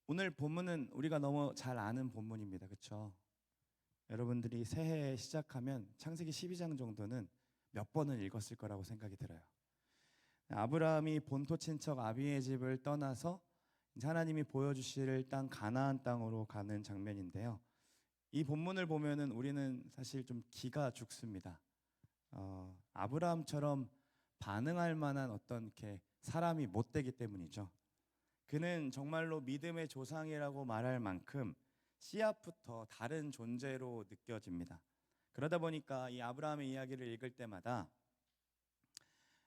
오늘 본문은 우리가 너무 잘 아는 본문입니다. 그렇죠? 여러분들이 새해 시작하면 창세기 12장 정도는 몇 번은 읽었을 거라고 생각이 들어요. 아브라함이 본토 친척 아비의 집을 떠나서 이제 하나님이 보여주실 땅 가나안 땅으로 가는 장면인데요. 이 본문을 보면은 우리는 사실 좀 기가 죽습니다. 아브라함처럼 반응할 만한 어떤 이렇게 사람이 못 되기 때문이죠. 그는 정말로 믿음의 조상이라고 말할 만큼 씨앗부터 다른 존재로 느껴집니다. 그러다 보니까 이 아브라함의 이야기를 읽을 때마다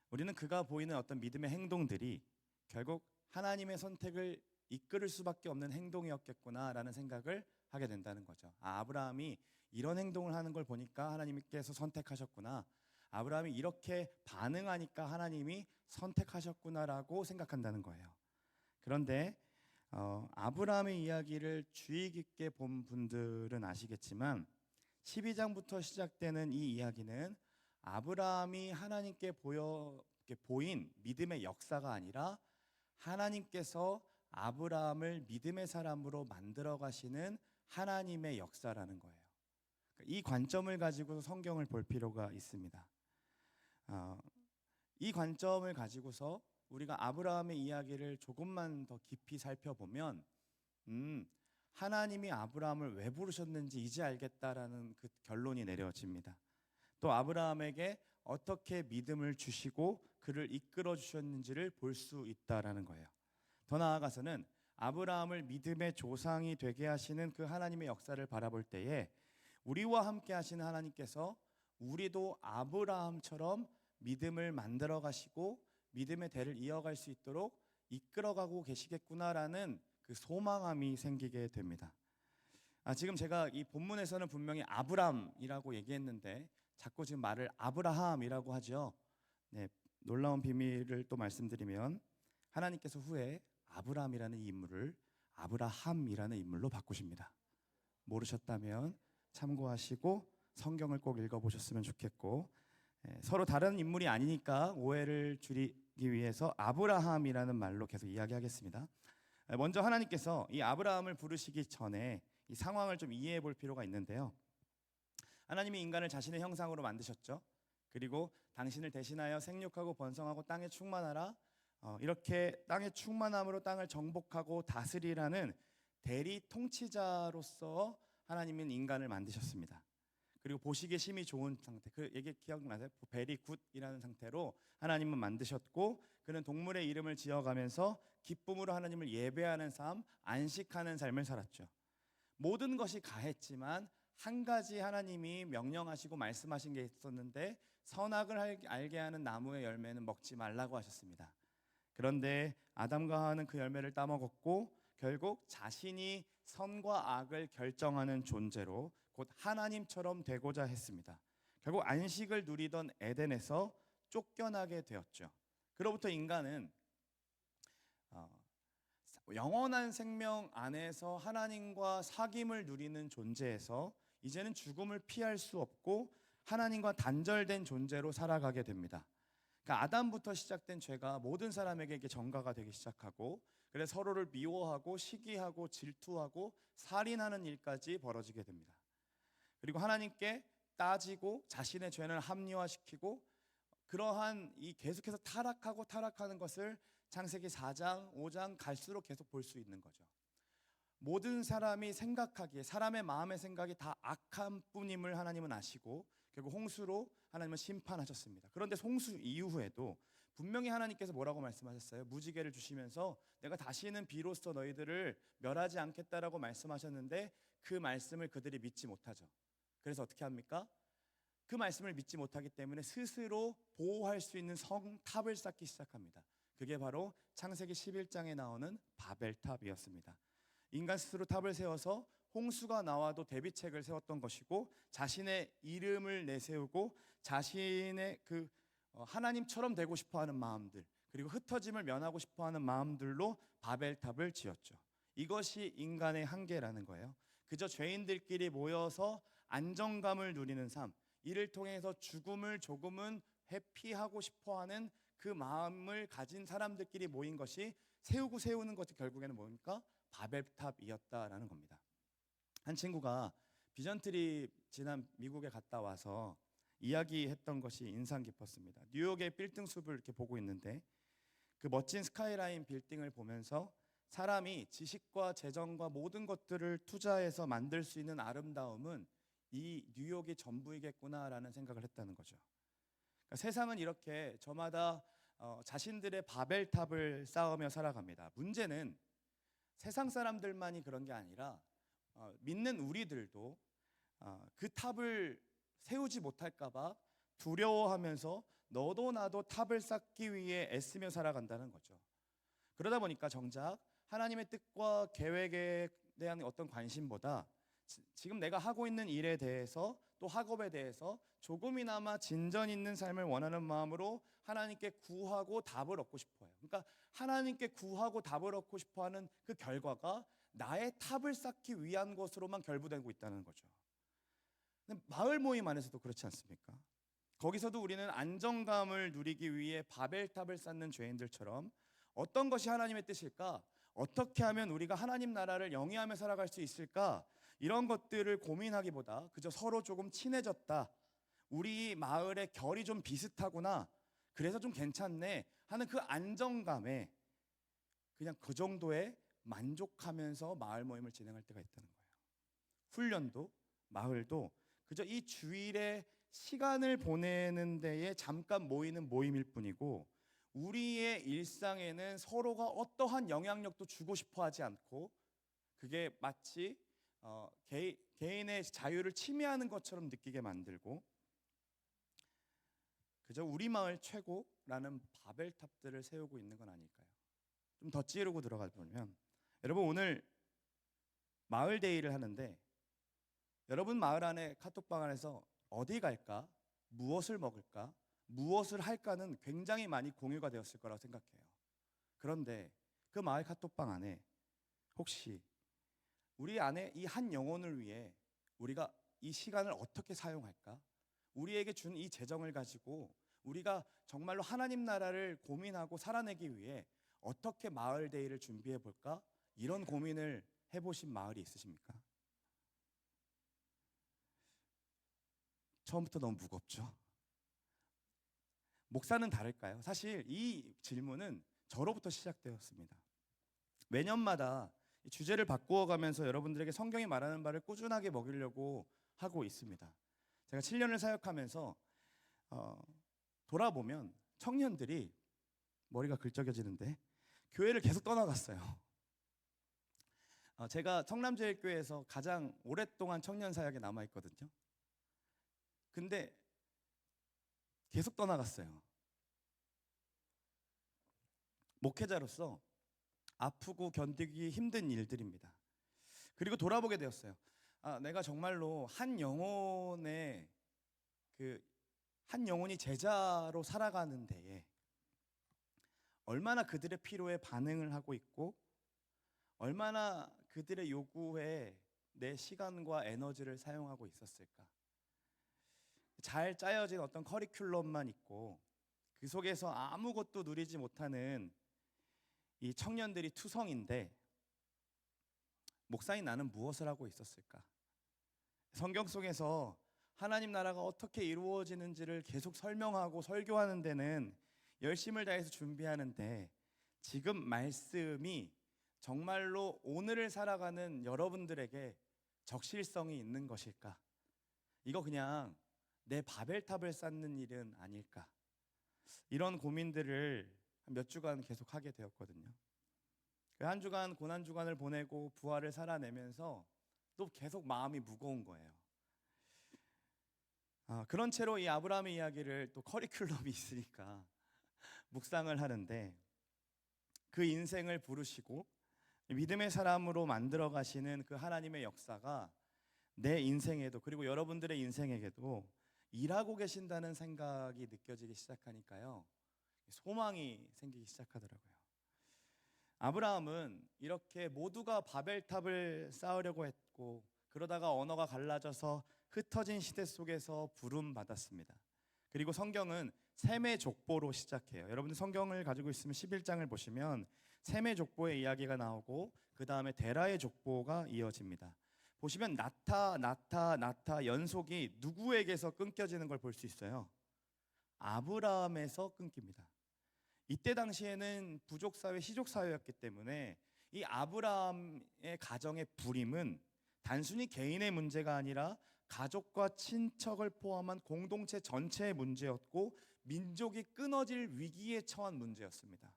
우리는 그가 보이는 어떤 믿음의 행동들이 결국 하나님의 선택을 이끌을 수밖에 없는 행동이었겠구나라는 생각을 하게 된다는 거죠. 아브라함이 이런 행동을 하는 걸 보니까 하나님께서 선택하셨구나. 아브라함이 이렇게 반응하니까 하나님이 선택하셨구나라고 생각한다는 거예요. 그런데 아브라함의 이야기를 주의 깊게 본 분들은 아시겠지만 12장부터 시작되는 이 이야기는 아브라함이 하나님께 보인 믿음의 역사가 아니라 하나님께서 아브라함을 믿음의 사람으로 만들어 가시는 하나님의 역사라는 거예요. 이 관점을 가지고 성경을 볼 필요가 있습니다. 이 관점을 가지고서 우리가 아브라함의 이야기를 조금만 더 깊이 살펴보면 하나님이 아브라함을 왜 부르셨는지 이제 알겠다라는 그 결론이 내려집니다. 또 아브라함에게 어떻게 믿음을 주시고 그를 이끌어 주셨는지를 볼 수 있다라는 거예요. 더 나아가서는 아브라함을 믿음의 조상이 되게 하시는 그 하나님의 역사를 바라볼 때에 우리와 함께 하시는 하나님께서 우리도 아브라함처럼 믿음을 만들어 가시고 믿음의 대를 이어갈 수 있도록 이끌어가고 계시겠구나라는 그 소망함이 생기게 됩니다. 지금 제가 이 본문에서는 분명히 아브람이라고 얘기했는데 자꾸 지금 말을 아브라함이라고 하죠. 네, 놀라운 비밀을 또 말씀드리면 하나님께서 후에 아브람이라는 이 인물을 아브라함이라는 인물로 바꾸십니다. 모르셨다면 참고하시고 성경을 꼭 읽어보셨으면 좋겠고, 서로 다른 인물이 아니니까 오해를 줄이기 위해서 아브라함이라는 말로 계속 이야기하겠습니다. 먼저 하나님께서 이 아브라함을 부르시기 전에 이 상황을 좀 이해해 볼 필요가 있는데요. 하나님이 인간을 자신의 형상으로 만드셨죠. 그리고 당신을 대신하여 생육하고 번성하고 땅에 충만하라, 이렇게 땅의 충만함으로 땅을 정복하고 다스리라는 대리 통치자로서 하나님은 인간을 만드셨습니다. 그리고 보시기에 심히 좋은 상태, 그 얘기 기억나세요? 베리 굿이라는 상태로 하나님은 만드셨고, 그는 동물의 이름을 지어가면서 기쁨으로 하나님을 예배하는 삶, 안식하는 삶을 살았죠. 모든 것이 가했지만 한 가지 하나님이 명령하시고 말씀하신 게 있었는데, 선악을 알게 하는 나무의 열매는 먹지 말라고 하셨습니다. 그런데 아담과 하와는 그 열매를 따먹었고 결국 자신이 선과 악을 결정하는 존재로 곧 하나님처럼 되고자 했습니다. 결국 안식을 누리던 에덴에서 쫓겨나게 되었죠. 그로부터 인간은 영원한 생명 안에서 하나님과 사귐을 누리는 존재에서 이제는 죽음을 피할 수 없고 하나님과 단절된 존재로 살아가게 됩니다. 그러니까 아담부터 시작된 죄가 모든 사람에게 이게 전가가 되기 시작하고, 그래서 서로를 미워하고 시기하고 질투하고 살인하는 일까지 벌어지게 됩니다. 그리고 하나님께 따지고 자신의 죄를 합리화시키고, 그러한 이 계속해서 타락하는 것을 창세기 4장, 5장 갈수록 계속 볼 수 있는 거죠. 모든 사람이 생각하기에 사람의 마음의 생각이 다 악한 뿐임을 하나님은 아시고 결국 홍수로 하나님은 심판하셨습니다. 그런데 홍수 이후에도 분명히 하나님께서 뭐라고 말씀하셨어요? 무지개를 주시면서 내가 다시는 비로소 너희들을 멸하지 않겠다라고 말씀하셨는데 그 말씀을 그들이 믿지 못하죠. 그래서 어떻게 합니까? 그 말씀을 믿지 못하기 때문에 스스로 보호할 수 있는 성탑을 쌓기 시작합니다. 그게 바로 창세기 11장에 나오는 바벨탑이었습니다. 인간 스스로 탑을 세워서 홍수가 나와도 대비책을 세웠던 것이고, 자신의 이름을 내세우고 자신의 그 하나님처럼 되고 싶어하는 마음들, 그리고 흩어짐을 면하고 싶어하는 마음들로 바벨탑을 지었죠. 이것이 인간의 한계라는 거예요. 그저 죄인들끼리 모여서 안정감을 누리는 삶, 이를 통해서 죽음을 조금은 회피하고 싶어하는 그 마음을 가진 사람들끼리 모인 것이 세우는 것이 결국에는 뭡니까? 바벨탑이었다라는 겁니다. 한 친구가 비전 트립 지난 미국에 갔다 와서 이야기했던 것이 인상 깊었습니다. 뉴욕의 빌딩 숲을 이렇게 보고 있는데 그 멋진 스카이라인 빌딩을 보면서 사람이 지식과 재정과 모든 것들을 투자해서 만들 수 있는 아름다움은 이 뉴욕이 전부이겠구나라는 생각을 했다는 거죠. 그러니까 세상은 이렇게 저마다 자신들의 바벨탑을 쌓으며 살아갑니다. 문제는 세상 사람들만이 그런 게 아니라 믿는 우리들도 그 탑을 세우지 못할까 봐 두려워하면서 너도 나도 탑을 쌓기 위해 애쓰며 살아간다는 거죠. 그러다 보니까 정작 하나님의 뜻과 계획에 대한 어떤 관심보다 지금 내가 하고 있는 일에 대해서 또 학업에 대해서 조금이나마 진전 있는 삶을 원하는 마음으로 하나님께 구하고 답을 얻고 싶어요. 그러니까 하나님께 구하고 답을 얻고 싶어하는 그 결과가 나의 탑을 쌓기 위한 것으로만 결부되고 있다는 거죠. 근데 마을 모임 안에서도 그렇지 않습니까? 거기서도 우리는 안정감을 누리기 위해 바벨탑을 쌓는 죄인들처럼 어떤 것이 하나님의 뜻일까? 어떻게 하면 우리가 하나님 나라를 영위하며 살아갈 수 있을까? 이런 것들을 고민하기보다 그저 서로 조금 친해졌다. 우리 마을의 결이 좀 비슷하구나. 그래서 좀 괜찮네 하는 그 안정감에 그냥 그 정도에 만족하면서 마을 모임을 진행할 때가 있다는 거예요. 훈련도 마을도 그저 이 주일에 시간을 보내는 데에 잠깐 모이는 모임일 뿐이고 우리의 일상에는 서로가 어떠한 영향력도 주고 싶어 하지 않고 그게 마치 개인의 자유를 침해하는 것처럼 느끼게 만들고 그저 우리 마을 최고라는 바벨탑들을 세우고 있는 건 아닐까요? 좀 더 찌르고 들어가 보면 여러분 오늘 마을 데이를 하는데 여러분 마을 안에 카톡방 안에서 어디 갈까? 무엇을 먹을까? 무엇을 할까는 굉장히 많이 공유가 되었을 거라고 생각해요. 그런데 그 마을 카톡방 안에 혹시 우리 안에 이 한 영혼을 위해 우리가 이 시간을 어떻게 사용할까? 우리에게 준 이 재정을 가지고 우리가 정말로 하나님 나라를 고민하고 살아내기 위해 어떻게 마을 데이를 준비해 볼까? 이런 고민을 해보신 마을이 있으십니까? 처음부터 너무 무겁죠? 목사는 다를까요? 사실 이 질문은 저로부터 시작되었습니다. 매년마다 주제를 바꾸어 가면서 여러분들에게 성경이 말하는 바를 꾸준하게 먹이려고 하고 있습니다. 제가 7년을 사역하면서 돌아보면 청년들이 머리가 긁적여지는데 교회를 계속 떠나갔어요. 제가 성남제일교회에서 가장 오랫동안 청년 사역에 남아 있거든요. 근데 계속 떠나갔어요. 목회자로서 아프고 견디기 힘든 일들입니다. 그리고 돌아보게 되었어요. 내가 정말로 한 영혼이 제자로 살아가는 데에 얼마나 그들의 필요에 반응을 하고 있고 얼마나 그들의 요구에 내 시간과 에너지를 사용하고 있었을까? 잘 짜여진 어떤 커리큘럼만 있고 그 속에서 아무것도 누리지 못하는 이 청년들이 투성인데 목사인 나는 무엇을 하고 있었을까? 성경 속에서 하나님 나라가 어떻게 이루어지는지를 계속 설명하고 설교하는 데는 열심을 다해서 준비하는데 지금 말씀이 정말로 오늘을 살아가는 여러분들에게 적실성이 있는 것일까? 이거 그냥 내 바벨탑을 쌓는 일은 아닐까? 이런 고민들을 몇 주간 계속 하게 되었거든요. 그 한 주간 고난 주간을 보내고 부활을 살아내면서 또 계속 마음이 무거운 거예요. 그런 채로 이 아브라함의 이야기를 또 커리큘럼이 있으니까 묵상을 하는데 그 인생을 부르시고 믿음의 사람으로 만들어 가시는 그 하나님의 역사가 내 인생에도 그리고 여러분들의 인생에게도 일하고 계신다는 생각이 느껴지기 시작하니까요. 소망이 생기기 시작하더라고요. 아브라함은 이렇게 모두가 바벨탑을 쌓으려고 했고 그러다가 언어가 갈라져서 흩어진 시대 속에서 부름 받았습니다. 그리고 성경은 셈의 족보로 시작해요. 여러분들 성경을 가지고 있으면 11장을 보시면 셈의 족보의 이야기가 나오고 그 다음에 데라의 족보가 이어집니다. 보시면 나타 연속이 누구에게서 끊겨지는 걸 볼 수 있어요. 아브라함에서 끊깁니다. 이때 당시에는 부족사회, 시족사회였기 때문에 이 아브라함의 가정의 불임은 단순히 개인의 문제가 아니라 가족과 친척을 포함한 공동체 전체의 문제였고 민족이 끊어질 위기에 처한 문제였습니다.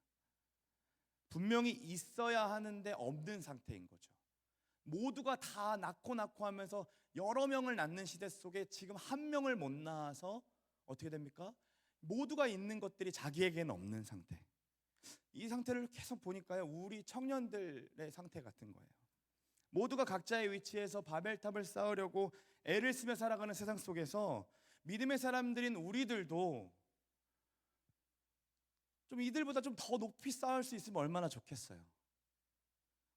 분명히 있어야 하는데 없는 상태인 거죠. 모두가 다 낳고 하면서 여러 명을 낳는 시대 속에 지금 한 명을 못 낳아서 어떻게 됩니까? 모두가 있는 것들이 자기에게는 없는 상태. 이 상태를 계속 보니까요, 우리 청년들의 상태 같은 거예요. 모두가 각자의 위치에서 바벨탑을 쌓으려고 애를 쓰며 살아가는 세상 속에서 믿음의 사람들인 우리들도 좀 이들보다 좀 더 높이 쌓을 수 있으면 얼마나 좋겠어요.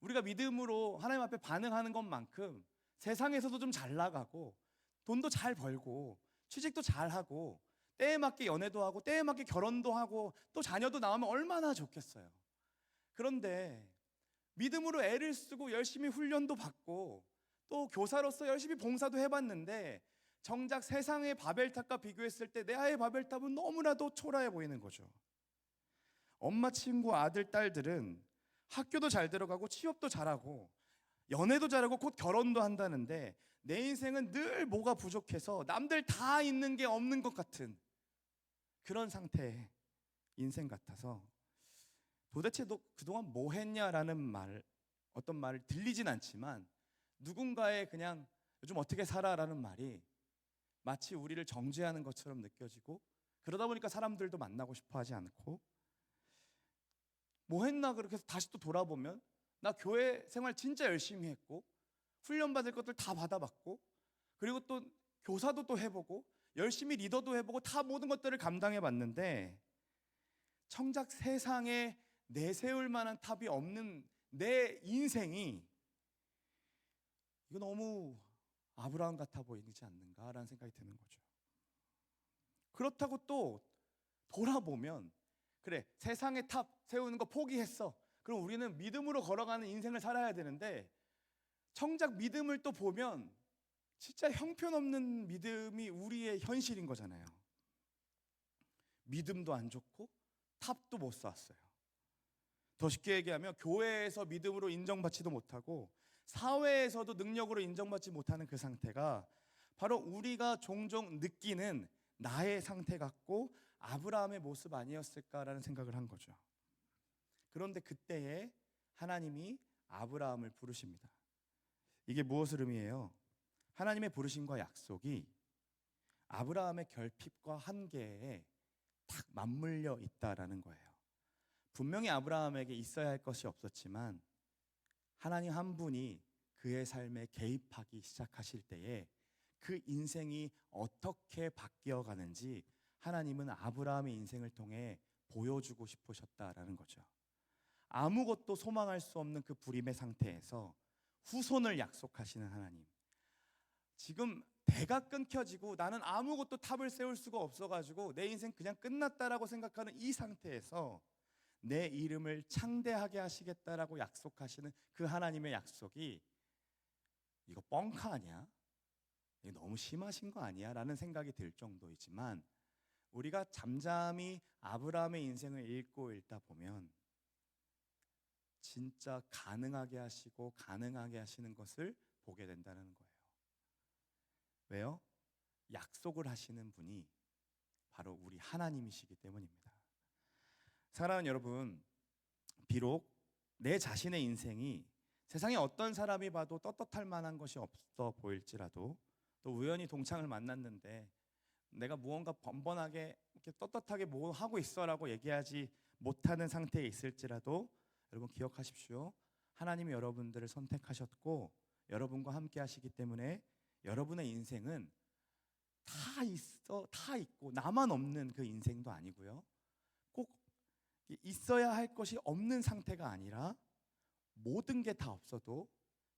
우리가 믿음으로 하나님 앞에 반응하는 것만큼 세상에서도 좀 잘 나가고 돈도 잘 벌고 취직도 잘 하고 때에 맞게 연애도 하고 때에 맞게 결혼도 하고 또 자녀도 낳으면 얼마나 좋겠어요. 그런데 믿음으로 애를 쓰고 열심히 훈련도 받고 또 교사로서 열심히 봉사도 해봤는데 정작 세상의 바벨탑과 비교했을 때 내 아이의 바벨탑은 너무나도 초라해 보이는 거죠. 엄마 친구 아들 딸들은 학교도 잘 들어가고 취업도 잘하고 연애도 잘하고 곧 결혼도 한다는데 내 인생은 늘 뭐가 부족해서 남들 다 있는 게 없는 것 같은 그런 상태의 인생 같아서 도대체 너 그동안 뭐 했냐라는 어떤 말을 들리진 않지만 누군가의 그냥 요즘 어떻게 살아라는 말이 마치 우리를 정죄하는 것처럼 느껴지고 그러다 보니까 사람들도 만나고 싶어 하지 않고 뭐 했나 그렇게 해서 다시 또 돌아보면 나 교회 생활 진짜 열심히 했고 훈련 받을 것들 다 받아봤고 그리고 또 교사도 또 해보고 열심히 리더도 해보고 다 모든 것들을 감당해 봤는데 정작 세상에 내세울 만한 탑이 없는 내 인생이 이거 너무 아브라함 같아 보이지 않는가라는 생각이 드는 거죠. 그렇다고 또 돌아보면 그래 세상의 탑 세우는 거 포기했어. 그럼 우리는 믿음으로 걸어가는 인생을 살아야 되는데 정작 믿음을 또 보면 진짜 형편없는 믿음이 우리의 현실인 거잖아요. 믿음도 안 좋고 탑도 못 쌓았어요. 더 쉽게 얘기하면 교회에서 믿음으로 인정받지도 못하고 사회에서도 능력으로 인정받지 못하는 그 상태가 바로 우리가 종종 느끼는 나의 상태 같고 아브라함의 모습 아니었을까라는 생각을 한 거죠. 그런데 그때에 하나님이 아브라함을 부르십니다. 이게 무엇을 의미해요? 하나님의 부르심과 약속이 아브라함의 결핍과 한계에 딱 맞물려 있다라는 거예요. 분명히 아브라함에게 있어야 할 것이 없었지만 하나님 한 분이 그의 삶에 개입하기 시작하실 때에 그 인생이 어떻게 바뀌어 가는지 하나님은 아브라함의 인생을 통해 보여주고 싶으셨다라는 거죠. 아무것도 소망할 수 없는 그 불임의 상태에서 후손을 약속하시는 하나님. 지금 대가 끊겨지고 나는 아무것도 탑을 세울 수가 없어가지고 내 인생 그냥 끝났다라고 생각하는 이 상태에서 내 이름을 창대하게 하시겠다라고 약속하시는 그 하나님의 약속이 이거 뻥카 아니야? 이거 너무 심하신 거 아니야? 라는 생각이 들 정도이지만 우리가 잠잠히 아브라함의 인생을 읽다 보면 진짜 가능하게 하시고 가능하게 하시는 것을 보게 된다는 거예요. 왜요? 약속을 하시는 분이 바로 우리 하나님이시기 때문입니다. 사랑하는 여러분, 비록 내 자신의 인생이 세상에 어떤 사람이 봐도 떳떳할 만한 것이 없어 보일지라도 또 우연히 동창을 만났는데 내가 무언가 번번하게 이렇게 떳떳하게 뭐 하고 있어라고 얘기하지 못하는 상태에 있을지라도 여러분 기억하십시오. 하나님이 여러분들을 선택하셨고 여러분과 함께 하시기 때문에 여러분의 인생은 다 있고 나만 없는 그 인생도 아니고요. 꼭 있어야 할 것이 없는 상태가 아니라 모든 게 다 없어도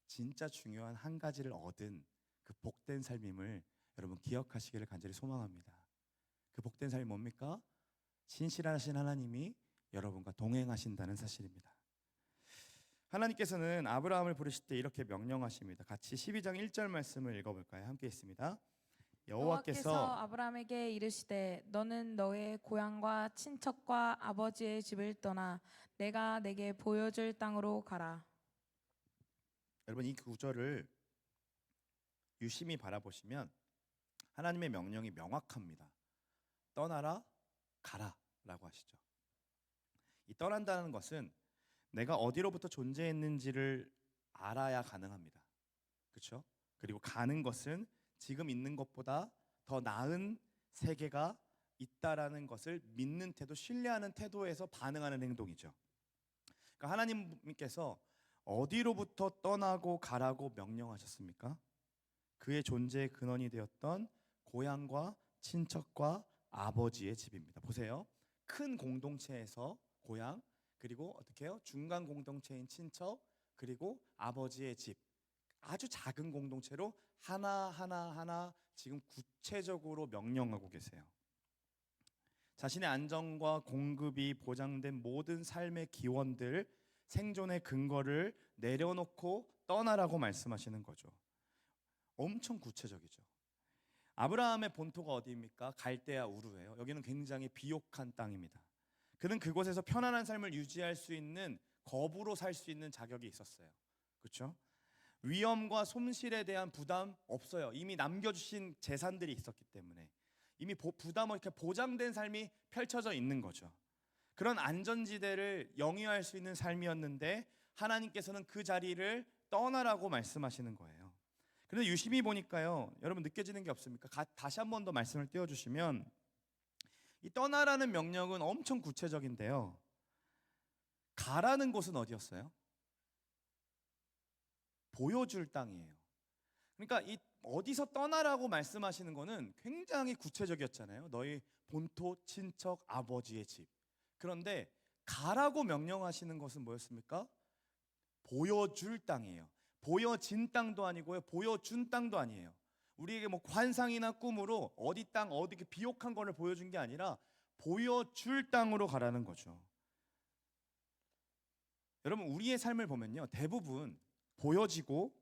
진짜 중요한 한 가지를 얻은 그 복된 삶임을 여러분 기억하시기를 간절히 소망합니다. 그 복된 삶이 뭡니까? 신실하신 하나님이 여러분과 동행하신다는 사실입니다. 하나님께서는 아브라함을 부르실 때 이렇게 명령하십니다. 같이 12장 1절 말씀을 읽어볼까요? 함께 있습니다. 여호와께서 아브라함에게 이르시되 너는 너의 고향과 친척과 아버지의 집을 떠나 내가 내게 보여줄 땅으로 가라. 여러분, 이 구절을 유심히 바라보시면 하나님의 명령이 명확합니다. 떠나라, 가라 라고 하시죠. 이 떠난다는 것은 내가 어디로부터 존재했는지를 알아야 가능합니다. 그렇죠? 그리고 가는 것은 지금 있는 것보다 더 나은 세계가 있다라는 것을 믿는 태도, 신뢰하는 태도에서 반응하는 행동이죠. 그러니까 하나님께서 어디로부터 떠나고 가라고 명령하셨습니까? 그의 존재의 근원이 되었던 고향과 친척과 아버지의 집입니다. 보세요. 큰 공동체에서 고향, 그리고 어떻게 해요? 중간 공동체인 친척, 그리고 아버지의 집. 아주 작은 공동체로 하나 지금 구체적으로 명령하고 계세요. 자신의 안정과 공급이 보장된 모든 삶의 기원들, 생존의 근거를 내려놓고 떠나라고 말씀하시는 거죠. 엄청 구체적이죠. 아브라함의 본토가 어디입니까? 갈대아 우르예요. 여기는 굉장히 비옥한 땅입니다. 그는 그곳에서 편안한 삶을 유지할 수 있는, 거부로 살 수 있는 자격이 있었어요. 그렇죠? 위험과 손실에 대한 부담 없어요. 이미 남겨주신 재산들이 있었기 때문에 이미 부담 없이 보장된 삶이 펼쳐져 있는 거죠. 그런 안전지대를 영위할 수 있는 삶이었는데 하나님께서는 그 자리를 떠나라고 말씀하시는 거예요. 그런데 유심히 보니까요, 여러분 느껴지는 게 없습니까? 다시 한 번 더 말씀을 띄워주시면 이 떠나라는 명령은 엄청 구체적인데요, 가라는 곳은 어디였어요? 보여줄 땅이에요. 그러니까 이 어디서 떠나라고 말씀하시는 거는 굉장히 구체적이었잖아요. 너희 본토, 친척, 아버지의 집. 그런데 가라고 명령하시는 것은 뭐였습니까? 보여줄 땅이에요. 보여진 땅도 아니고요, 보여준 땅도 아니에요. 우리에게 뭐 관상이나 꿈으로 어디 땅, 어디 비옥한 거를 보여준 게 아니라 보여줄 땅으로 가라는 거죠. 여러분, 우리의 삶을 보면요, 대부분 보여지고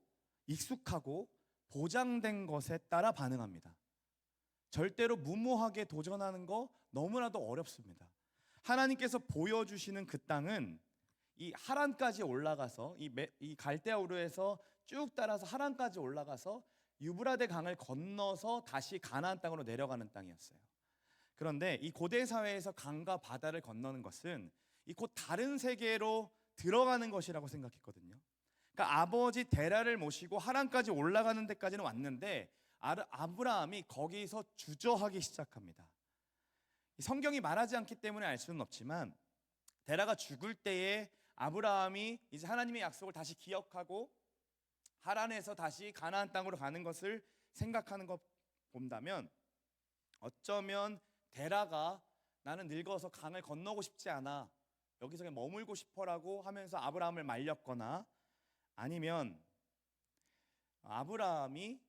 익숙하고 보장된 것에 따라 반응합니다. 절대로 무모하게 도전하는 거 너무나도 어렵습니다. 하나님께서 보여주시는 그 땅은 이 하란까지 올라가서 이 갈대아 우르에서 쭉 따라서 하란까지 올라가서 유브라데 강을 건너서 다시 가나안 땅으로 내려가는 땅이었어요. 그런데 이 고대 사회에서 강과 바다를 건너는 것은 이 곧 다른 세계로 들어가는 것이라고 생각했거든요. 그러니까 아버지 데라를 모시고 하란까지 올라가는 데까지는 왔는데 아브라함이 거기서 주저하기 시작합니다. 성경이 말하지 않기 때문에 알 수는 없지만 데라가 죽을 때에 아브라함이 이제 하나님의 약속을 다시 기억하고 하란에서 다시 가나안 땅으로 가는 것을 생각하는 것 본다면 어쩌면 데라가 나는 늙어서 강을 건너고 싶지 않아, 여기서 그냥 머물고 싶어라고 하면서 아브라함을 말렸거나, 아니면 아브라함이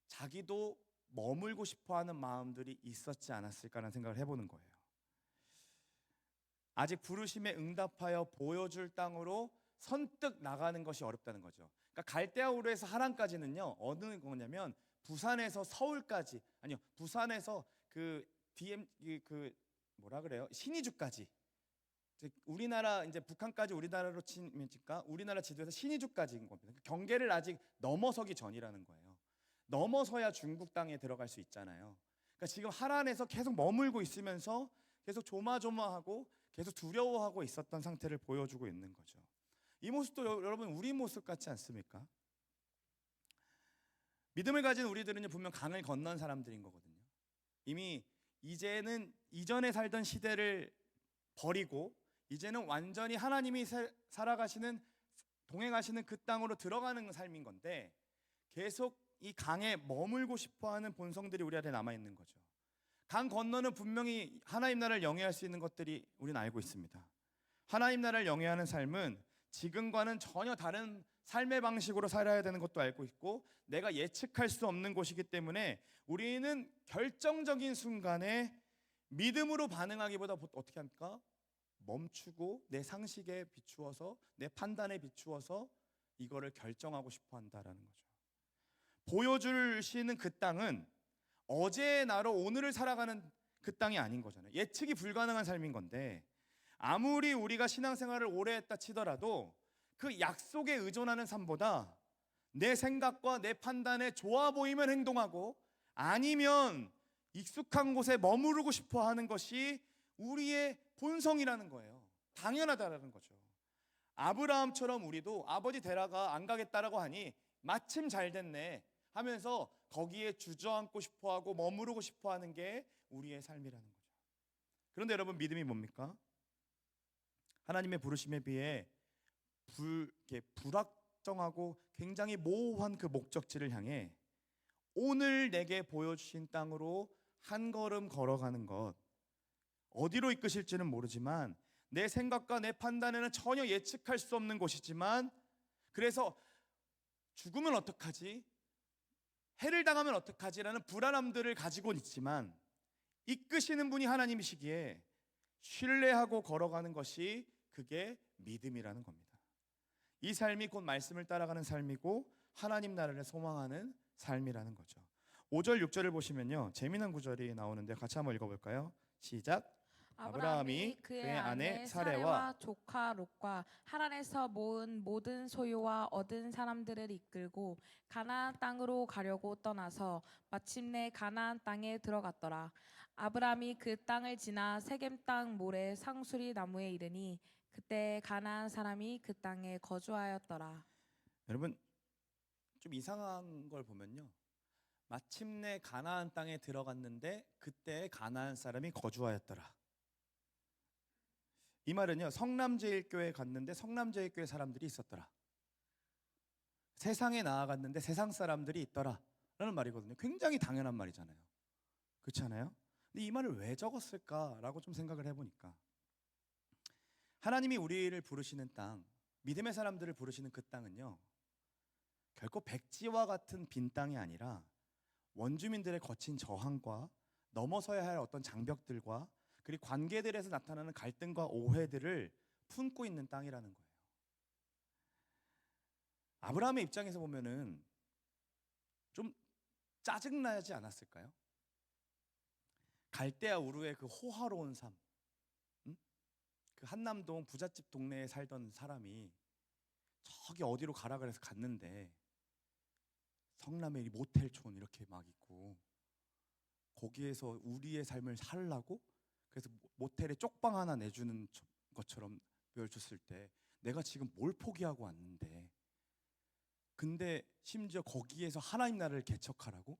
자기도 머물고 싶어하는 마음들이 있었지 않았을까라는 생각을 해보는 거예요. 아직 부르심에 응답하여 보여줄 땅으로 선뜻 나가는 것이 어렵다는 거죠. 그러니까 갈대아 우르에서 하란까지는요, 어느 거냐면 부산에서 서울까지, 아니요, 부산에서 뭐라 그래요? 신의주까지. 우리나라 이제 북한까지 우리나라로 치니까 우리나라 지도에서 신의주까지인 겁니다. 경계를 아직 넘어서기 전이라는 거예요. 넘어서야 중국 땅에 들어갈 수 있잖아요. 그러니까 지금 하란에서 계속 머물고 있으면서 계속 조마조마하고 계속 두려워하고 있었던 상태를 보여주고 있는 거죠. 이 모습도 여러분 우리 모습 같지 않습니까? 믿음을 가진 우리들은 분명 강을 건넌 사람들인 거거든요. 이미 이제는 이전에 살던 시대를 버리고 이제는 완전히 하나님이 살아가시는, 동행하시는 그 땅으로 들어가는 삶인 건데 계속 이 강에 머물고 싶어하는 본성들이 우리 안에 남아 있는 거죠. 강 건너는 분명히 하나님 나라를 영위할 수 있는 것들이 우리는 알고 있습니다. 하나님 나라를 영위하는 삶은 지금과는 전혀 다른 삶의 방식으로 살아야 되는 것도 알고 있고, 내가 예측할 수 없는 곳이기 때문에 우리는 결정적인 순간에 믿음으로 반응하기보다 어떻게 합니까? 멈추고 내 상식에 비추어서 내 판단에 비추어서 이거를 결정하고 싶어 한다라는 거죠. 보여주시는 그 땅은 어제의 나로 오늘을 살아가는 그 땅이 아닌 거잖아요. 예측이 불가능한 삶인 건데 아무리 우리가 신앙생활을 오래 했다 치더라도 그 약속에 의존하는 삶보다 내 생각과 내 판단에 좋아 보이면 행동하고 아니면 익숙한 곳에 머무르고 싶어 하는 것이 우리의 본성이라는 거예요. 당연하다라는 거죠. 아브라함처럼 우리도 아버지 데라가 안 가겠다라고 하니 마침 잘 됐네 하면서 거기에 주저앉고 싶어 하고 머무르고 싶어 하는 게 우리의 삶이라는 거죠. 그런데 여러분, 믿음이 뭡니까? 하나님의 부르심에 비해 불확정하고 굉장히 모호한 그 목적지를 향해 오늘 내게 보여주신 땅으로 한 걸음 걸어가는 것, 어디로 이끄실지는 모르지만 내 생각과 내 판단에는 전혀 예측할 수 없는 곳이지만, 그래서 죽으면 어떡하지? 해를 당하면 어떡하지라는 불안함들을 가지고 있지만 이끄시는 분이 하나님이시기에 신뢰하고 걸어가는 것이 그게 믿음이라는 겁니다. 이 삶이 곧 말씀을 따라가는 삶이고 하나님 나라를 소망하는 삶이라는 거죠. 5절 6절을 보시면요, 재미난 구절이 나오는데 같이 한번 읽어볼까요? 시작. 아브라함이 그의 아내 사레와 조카 롯과 하란에서 모은 모든 소유와 얻은 사람들을 이끌고 가나안 땅으로 가려고 떠나서 마침내 가나안 땅에 들어갔더라. 아브라함이 그 땅을 지나 세겜 땅 모래 상수리 나무에 이르니 그때 가나안 사람이 그 땅에 거주하였더라. 여러분, 좀 이상한 걸 보면요, 마침내 가나안 땅에 들어갔는데 그때 가나안 사람이 거주하였더라. 이 말은요, 성남제일교회 갔는데 성남제일교회 사람들이 있었더라, 세상에 나아갔는데 세상 사람들이 있더라 라는 말이거든요. 굉장히 당연한 말이잖아요. 그렇지 않아요? 근데 이 말을 왜 적었을까라고 좀 생각을 해보니까, 하나님이 우리를 부르시는 땅, 믿음의 사람들을 부르시는 그 땅은요, 결코 백지와 같은 빈 땅이 아니라 원주민들의 거친 저항과 넘어서야 할 어떤 장벽들과 그리고 관계들에서 나타나는 갈등과 오해들을 품고 있는 땅이라는 거예요. 아브라함의 입장에서 보면은 좀 짜증나지 않았을까요? 갈대아 우르의 그 호화로운 삶, 그 한남동 부잣집 동네에 살던 사람이 저기 어디로 가라 그래서 갔는데 성남의 모텔촌 이렇게 막 있고 거기에서 우리의 삶을 살라고, 그래서 모텔에 쪽방 하나 내주는 것처럼 보여줬을 때 내가 지금 뭘 포기하고 왔는데, 근데 심지어 거기에서 하나님 나라를 개척하라고?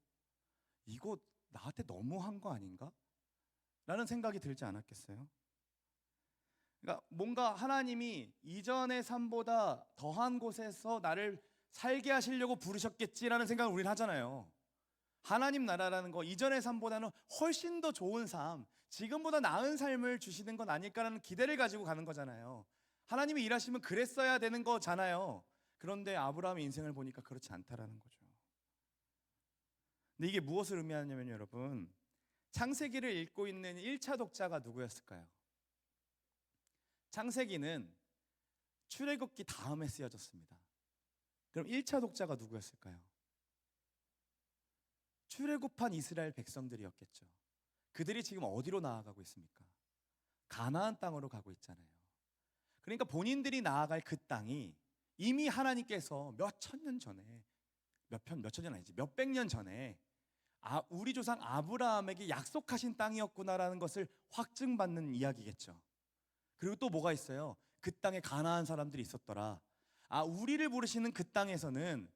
이거 나한테 너무한 거 아닌가? 라는 생각이 들지 않았겠어요? 그러니까 뭔가 하나님이 이전의 삶보다 더한 곳에서 나를 살게 하시려고 부르셨겠지라는 생각을 우리는 하잖아요. 하나님 나라라는 거, 이전의 삶보다는 훨씬 더 좋은 삶, 지금보다 나은 삶을 주시는 건 아닐까라는 기대를 가지고 가는 거잖아요. 하나님이 일하시면 그랬어야 되는 거잖아요. 그런데 아브라함의 인생을 보니까 그렇지 않다라는 거죠. 근데 이게 무엇을 의미하냐면 여러분, 창세기를 읽고 있는 1차 독자가 누구였을까요? 창세기는 출애굽기 다음에 쓰여졌습니다. 그럼 1차 독자가 누구였을까요? 출애굽한 이스라엘 백성들이었겠죠. 그들이 지금 어디로 나아가고 있습니까? 가나안 땅으로 가고 있잖아요. 그러니까 본인들이 나아갈 그 땅이 이미 하나님께서 몇천 년 전에, 몇천 년 아니지, 몇백 년 전에 우리 조상 아브라함에게 약속하신 땅이었구나라는 것을 확증받는 이야기겠죠. 그리고 또 뭐가 있어요? 그 땅에 가나안 사람들이 있었더라. 우리를 부르시는 그 땅에서는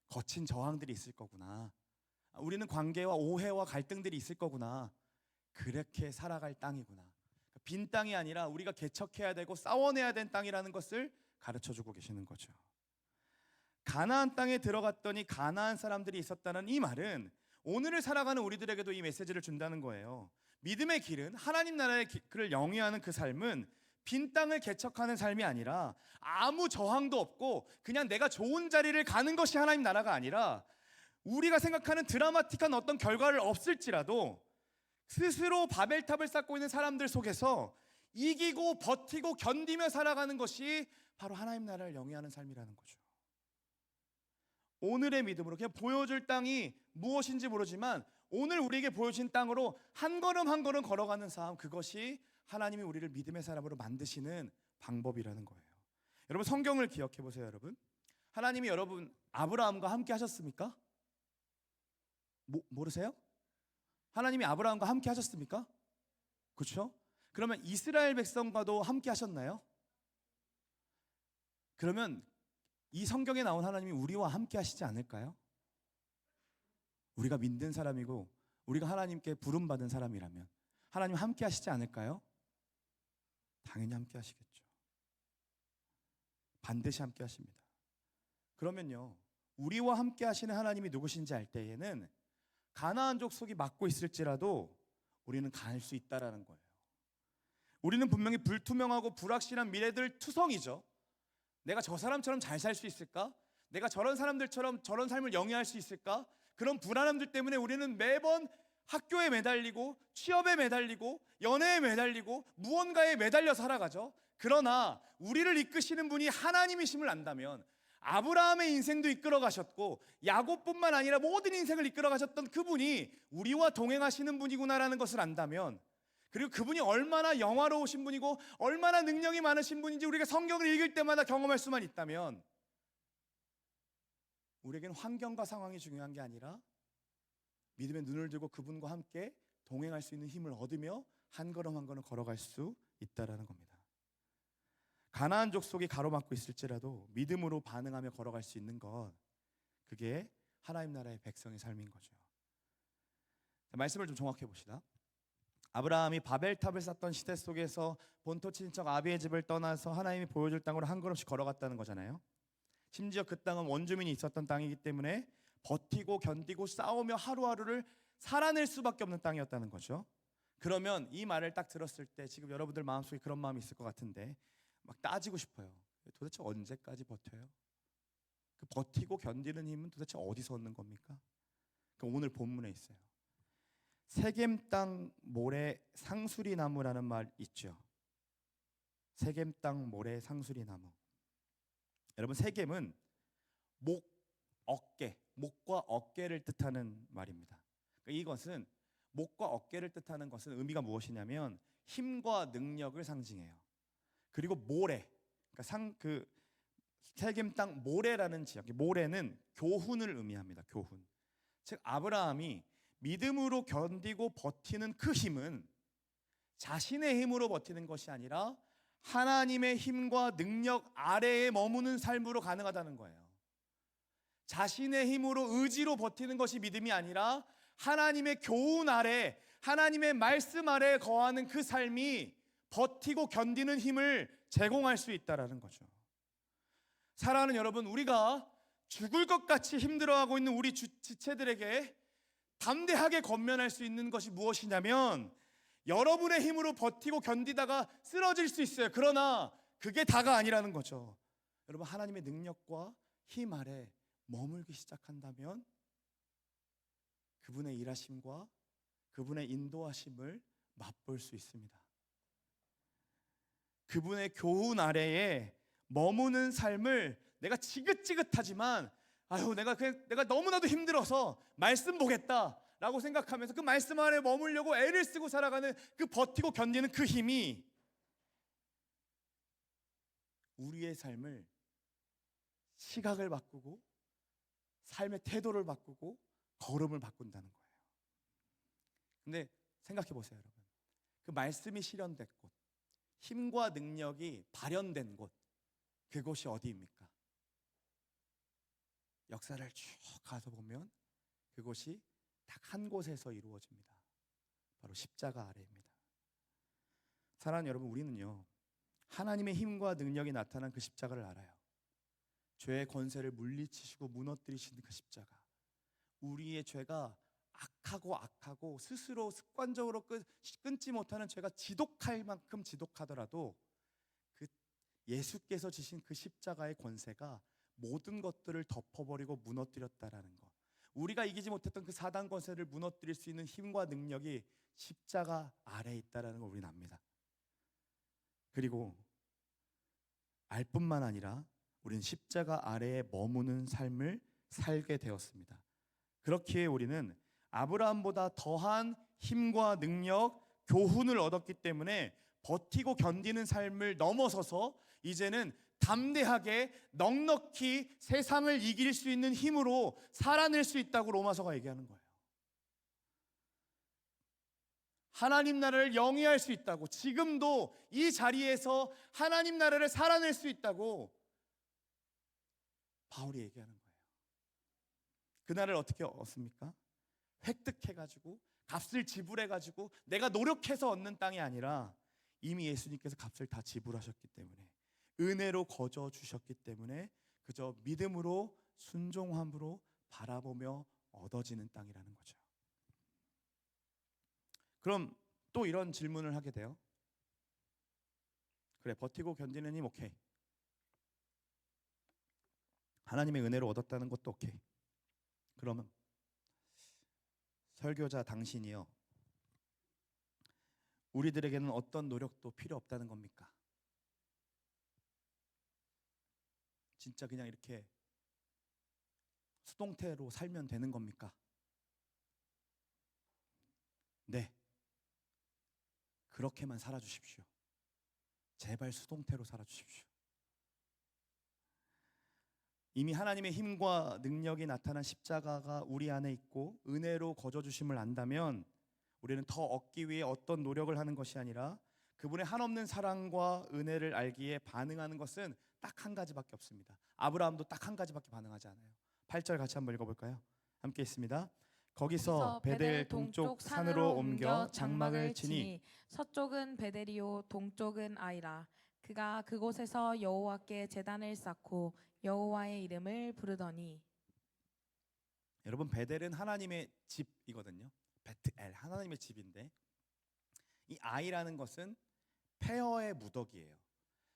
거친 저항들이 있을 거구나. 우리는 관계와 오해와 갈등들이 있을 거구나. 그렇게 살아갈 땅이구나. 빈 땅이 아니라 우리가 개척해야 되고 싸워내야 된 땅이라는 것을 가르쳐주고 계시는 거죠. 가나안 땅에 들어갔더니 가나안 사람들이 있었다는 이 말은 오늘을 살아가는 우리들에게도 이 메시지를 준다는 거예요. 믿음의 길은, 하나님 나라의 길을 영위하는 그 삶은 빈 땅을 개척하는 삶이 아니라 아무 저항도 없고 그냥 내가 좋은 자리를 가는 것이 하나님 나라가 아니라, 우리가 생각하는 드라마틱한 어떤 결과를 없을지라도 스스로 바벨탑을 쌓고 있는 사람들 속에서 이기고 버티고 견디며 살아가는 것이 바로 하나님 나라를 영위하는 삶이라는 거죠. 오늘의 믿음으로 그냥 보여줄 땅이 무엇인지 모르지만 오늘 우리에게 보여진 땅으로 한 걸음 한 걸음 걸어가는 삶, 그것이 하나님이 우리를 믿음의 사람으로 만드시는 방법이라는 거예요. 여러분 성경을 기억해 보세요. 여러분 하나님이 여러분 아브라함과 함께 하셨습니까? 모르세요? 하나님이 아브라함과 함께 하셨습니까? 그렇죠? 그러면 이스라엘 백성과도 함께 하셨나요? 그러면 이 성경에 나온 하나님이 우리와 함께 하시지 않을까요? 우리가 믿는 사람이고 우리가 하나님께 부름받은 사람이라면 하나님 함께 하시지 않을까요? 당연히 함께 하시겠죠. 반드시 함께 하십니다. 그러면요, 우리와 함께 하시는 하나님이 누구신지 알 때에는 가나안 족속이 막고 있을지라도 우리는 갈 수 있다라는 거예요. 우리는 분명히 불투명하고 불확실한 미래들 투성이죠. 내가 저 사람처럼 잘 살 수 있을까? 내가 저런 사람들처럼 저런 삶을 영위할 수 있을까? 그런 불안함들 때문에 우리는 매번 학교에 매달리고 취업에 매달리고 연애에 매달리고 무언가에 매달려 살아가죠. 그러나 우리를 이끄시는 분이 하나님이심을 안다면 아브라함의 인생도 이끌어 가셨고 야곱뿐만 아니라 모든 인생을 이끌어 가셨던 그분이 우리와 동행하시는 분이구나라는 것을 안다면, 그리고 그분이 얼마나 영화로우신 분이고 얼마나 능력이 많으신 분인지 우리가 성경을 읽을 때마다 경험할 수만 있다면 우리에게는 환경과 상황이 중요한 게 아니라 믿음의 눈을 들고 그분과 함께 동행할 수 있는 힘을 얻으며 한 걸음 한 걸음 걸어갈 수 있다라는 겁니다. 가나안 족속이 가로막고 있을지라도 믿음으로 반응하며 걸어갈 수 있는 것, 그게 하나님 나라의 백성의 삶인 거죠. 말씀을 좀 정확해 봅시다. 아브라함이 바벨탑을 쌓던 시대 속에서 본토 친척 아비의 집을 떠나서 하나님이 보여줄 땅으로 한 걸음씩 걸어갔다는 거잖아요. 심지어 그 땅은 원주민이 있었던 땅이기 때문에 버티고 견디고 싸우며 하루하루를 살아낼 수밖에 없는 땅이었다는 거죠. 그러면 이 말을 딱 들었을 때 지금 여러분들 마음속에 그런 마음이 있을 것 같은데 막 따지고 싶어요. 도대체 언제까지 버텨요? 그 버티고 견디는 힘은 도대체 어디서 얻는 겁니까? 오늘 본문에 있어요. 세겜 땅 모래 상수리 나무라는 말 있죠. 세겜 땅 모래 상수리 나무. 여러분 세겜은 목과 어깨를 뜻하는 말입니다. 그러니까 이것은 목과 어깨를 뜻하는 것은 의미가 무엇이냐면 힘과 능력을 상징해요. 그리고 모래, 그러니까 세겜 땅 모래라는 지역, 모래는 교훈을 의미합니다. 교훈. 즉 아브라함이 믿음으로 견디고 버티는 그 힘은 자신의 힘으로 버티는 것이 아니라 하나님의 힘과 능력 아래에 머무는 삶으로 가능하다는 거예요. 자신의 힘으로 의지로 버티는 것이 믿음이 아니라 하나님의 교훈 아래, 하나님의 말씀 아래 거하는 그 삶이 버티고 견디는 힘을 제공할 수 있다라는 거죠. 사랑하는 여러분, 우리가 죽을 것 같이 힘들어하고 있는 우리 지체들에게 담대하게 권면할 수 있는 것이 무엇이냐면 여러분의 힘으로 버티고 견디다가 쓰러질 수 있어요. 그러나 그게 다가 아니라는 거죠. 여러분 하나님의 능력과 힘 아래 머물기 시작한다면 그분의 일하심과 그분의 인도하심을 맛볼 수 있습니다. 그분의 교훈 아래에 머무는 삶을 내가 지긋지긋하지만 내가 너무나도 힘들어서 말씀 보겠다라고 생각하면서 그 말씀 안에 머물려고 애를 쓰고 살아가는 그 버티고 견디는 그 힘이 우리의 삶을 시각을 바꾸고 삶의 태도를 바꾸고 걸음을 바꾼다는 거예요. 근데 생각해 보세요, 여러분. 그 말씀이 실현된 곳, 힘과 능력이 발현된 곳, 그곳이 어디입니까? 역사를 쭉 가서 보면 그곳이 딱 한 곳에서 이루어집니다. 바로 십자가 아래입니다. 사랑하는 여러분, 우리는요 하나님의 힘과 능력이 나타난 그 십자가를 알아요. 죄의 권세를 물리치시고 무너뜨리시는 그 십자가. 우리의 죄가 악하고 스스로 습관적으로 끊지 못하는 죄가 지독할 만큼 지독하더라도 그 예수께서 지신 그 십자가의 권세가 모든 것들을 덮어버리고 무너뜨렸다라는 것. 우리가 이기지 못했던 그 사단 권세를 무너뜨릴 수 있는 힘과 능력이 십자가 아래에 있다라는 걸 우리는 압니다. 그리고 알 뿐만 아니라 우리는 십자가 아래에 머무는 삶을 살게 되었습니다. 그렇기에 우리는 아브라함보다 더한 힘과 능력, 교훈을 얻었기 때문에 버티고 견디는 삶을 넘어서서 이제는 담대하게 넉넉히 세상을 이길 수 있는 힘으로 살아낼 수 있다고 로마서가 얘기하는 거예요. 하나님 나라를 영위할 수 있다고, 지금도 이 자리에서 하나님 나라를 살아낼 수 있다고 바울이 얘기하는 거예요. 그날을 어떻게 얻습니까? 획득해가지고 값을 지불해가지고 내가 노력해서 얻는 땅이 아니라 이미 예수님께서 값을 다 지불하셨기 때문에, 은혜로 거저 주셨기 때문에 그저 믿음으로 순종함으로 바라보며 얻어지는 땅이라는 거죠. 그럼 또 이런 질문을 하게 돼요. 그래, 버티고 견디는 힘 오케이, 하나님의 은혜로 얻었다는 것도 오케이. 그러면 설교자 당신이요, 우리들에게는 어떤 노력도 필요 없다는 겁니까? 진짜 그냥 이렇게 수동태로 살면 되는 겁니까? 네, 그렇게만 살아주십시오. 제발 수동태로 살아주십시오. 이미 하나님의 힘과 능력이 나타난 십자가가 우리 안에 있고 은혜로 거저주심을 안다면 우리는 더 얻기 위해 어떤 노력을 하는 것이 아니라 그분의 한없는 사랑과 은혜를 알기에 반응하는 것은 딱 한 가지밖에 없습니다. 아브라함도 딱 한 가지밖에 반응하지 않아요. 8절 같이 한번 읽어볼까요? 함께 있습니다. 거기서 베델 동쪽 산으로 옮겨 장막을 치니 서쪽은 베델이요 동쪽은 아이라. 그가 그곳에서 여호와께 제단을 쌓고 여호와의 이름을 부르더니. 여러분, 베델은 하나님의 집이거든요. 베트엘, 하나님의 집인데 이 아이라는 것은 폐허의 무더기예요.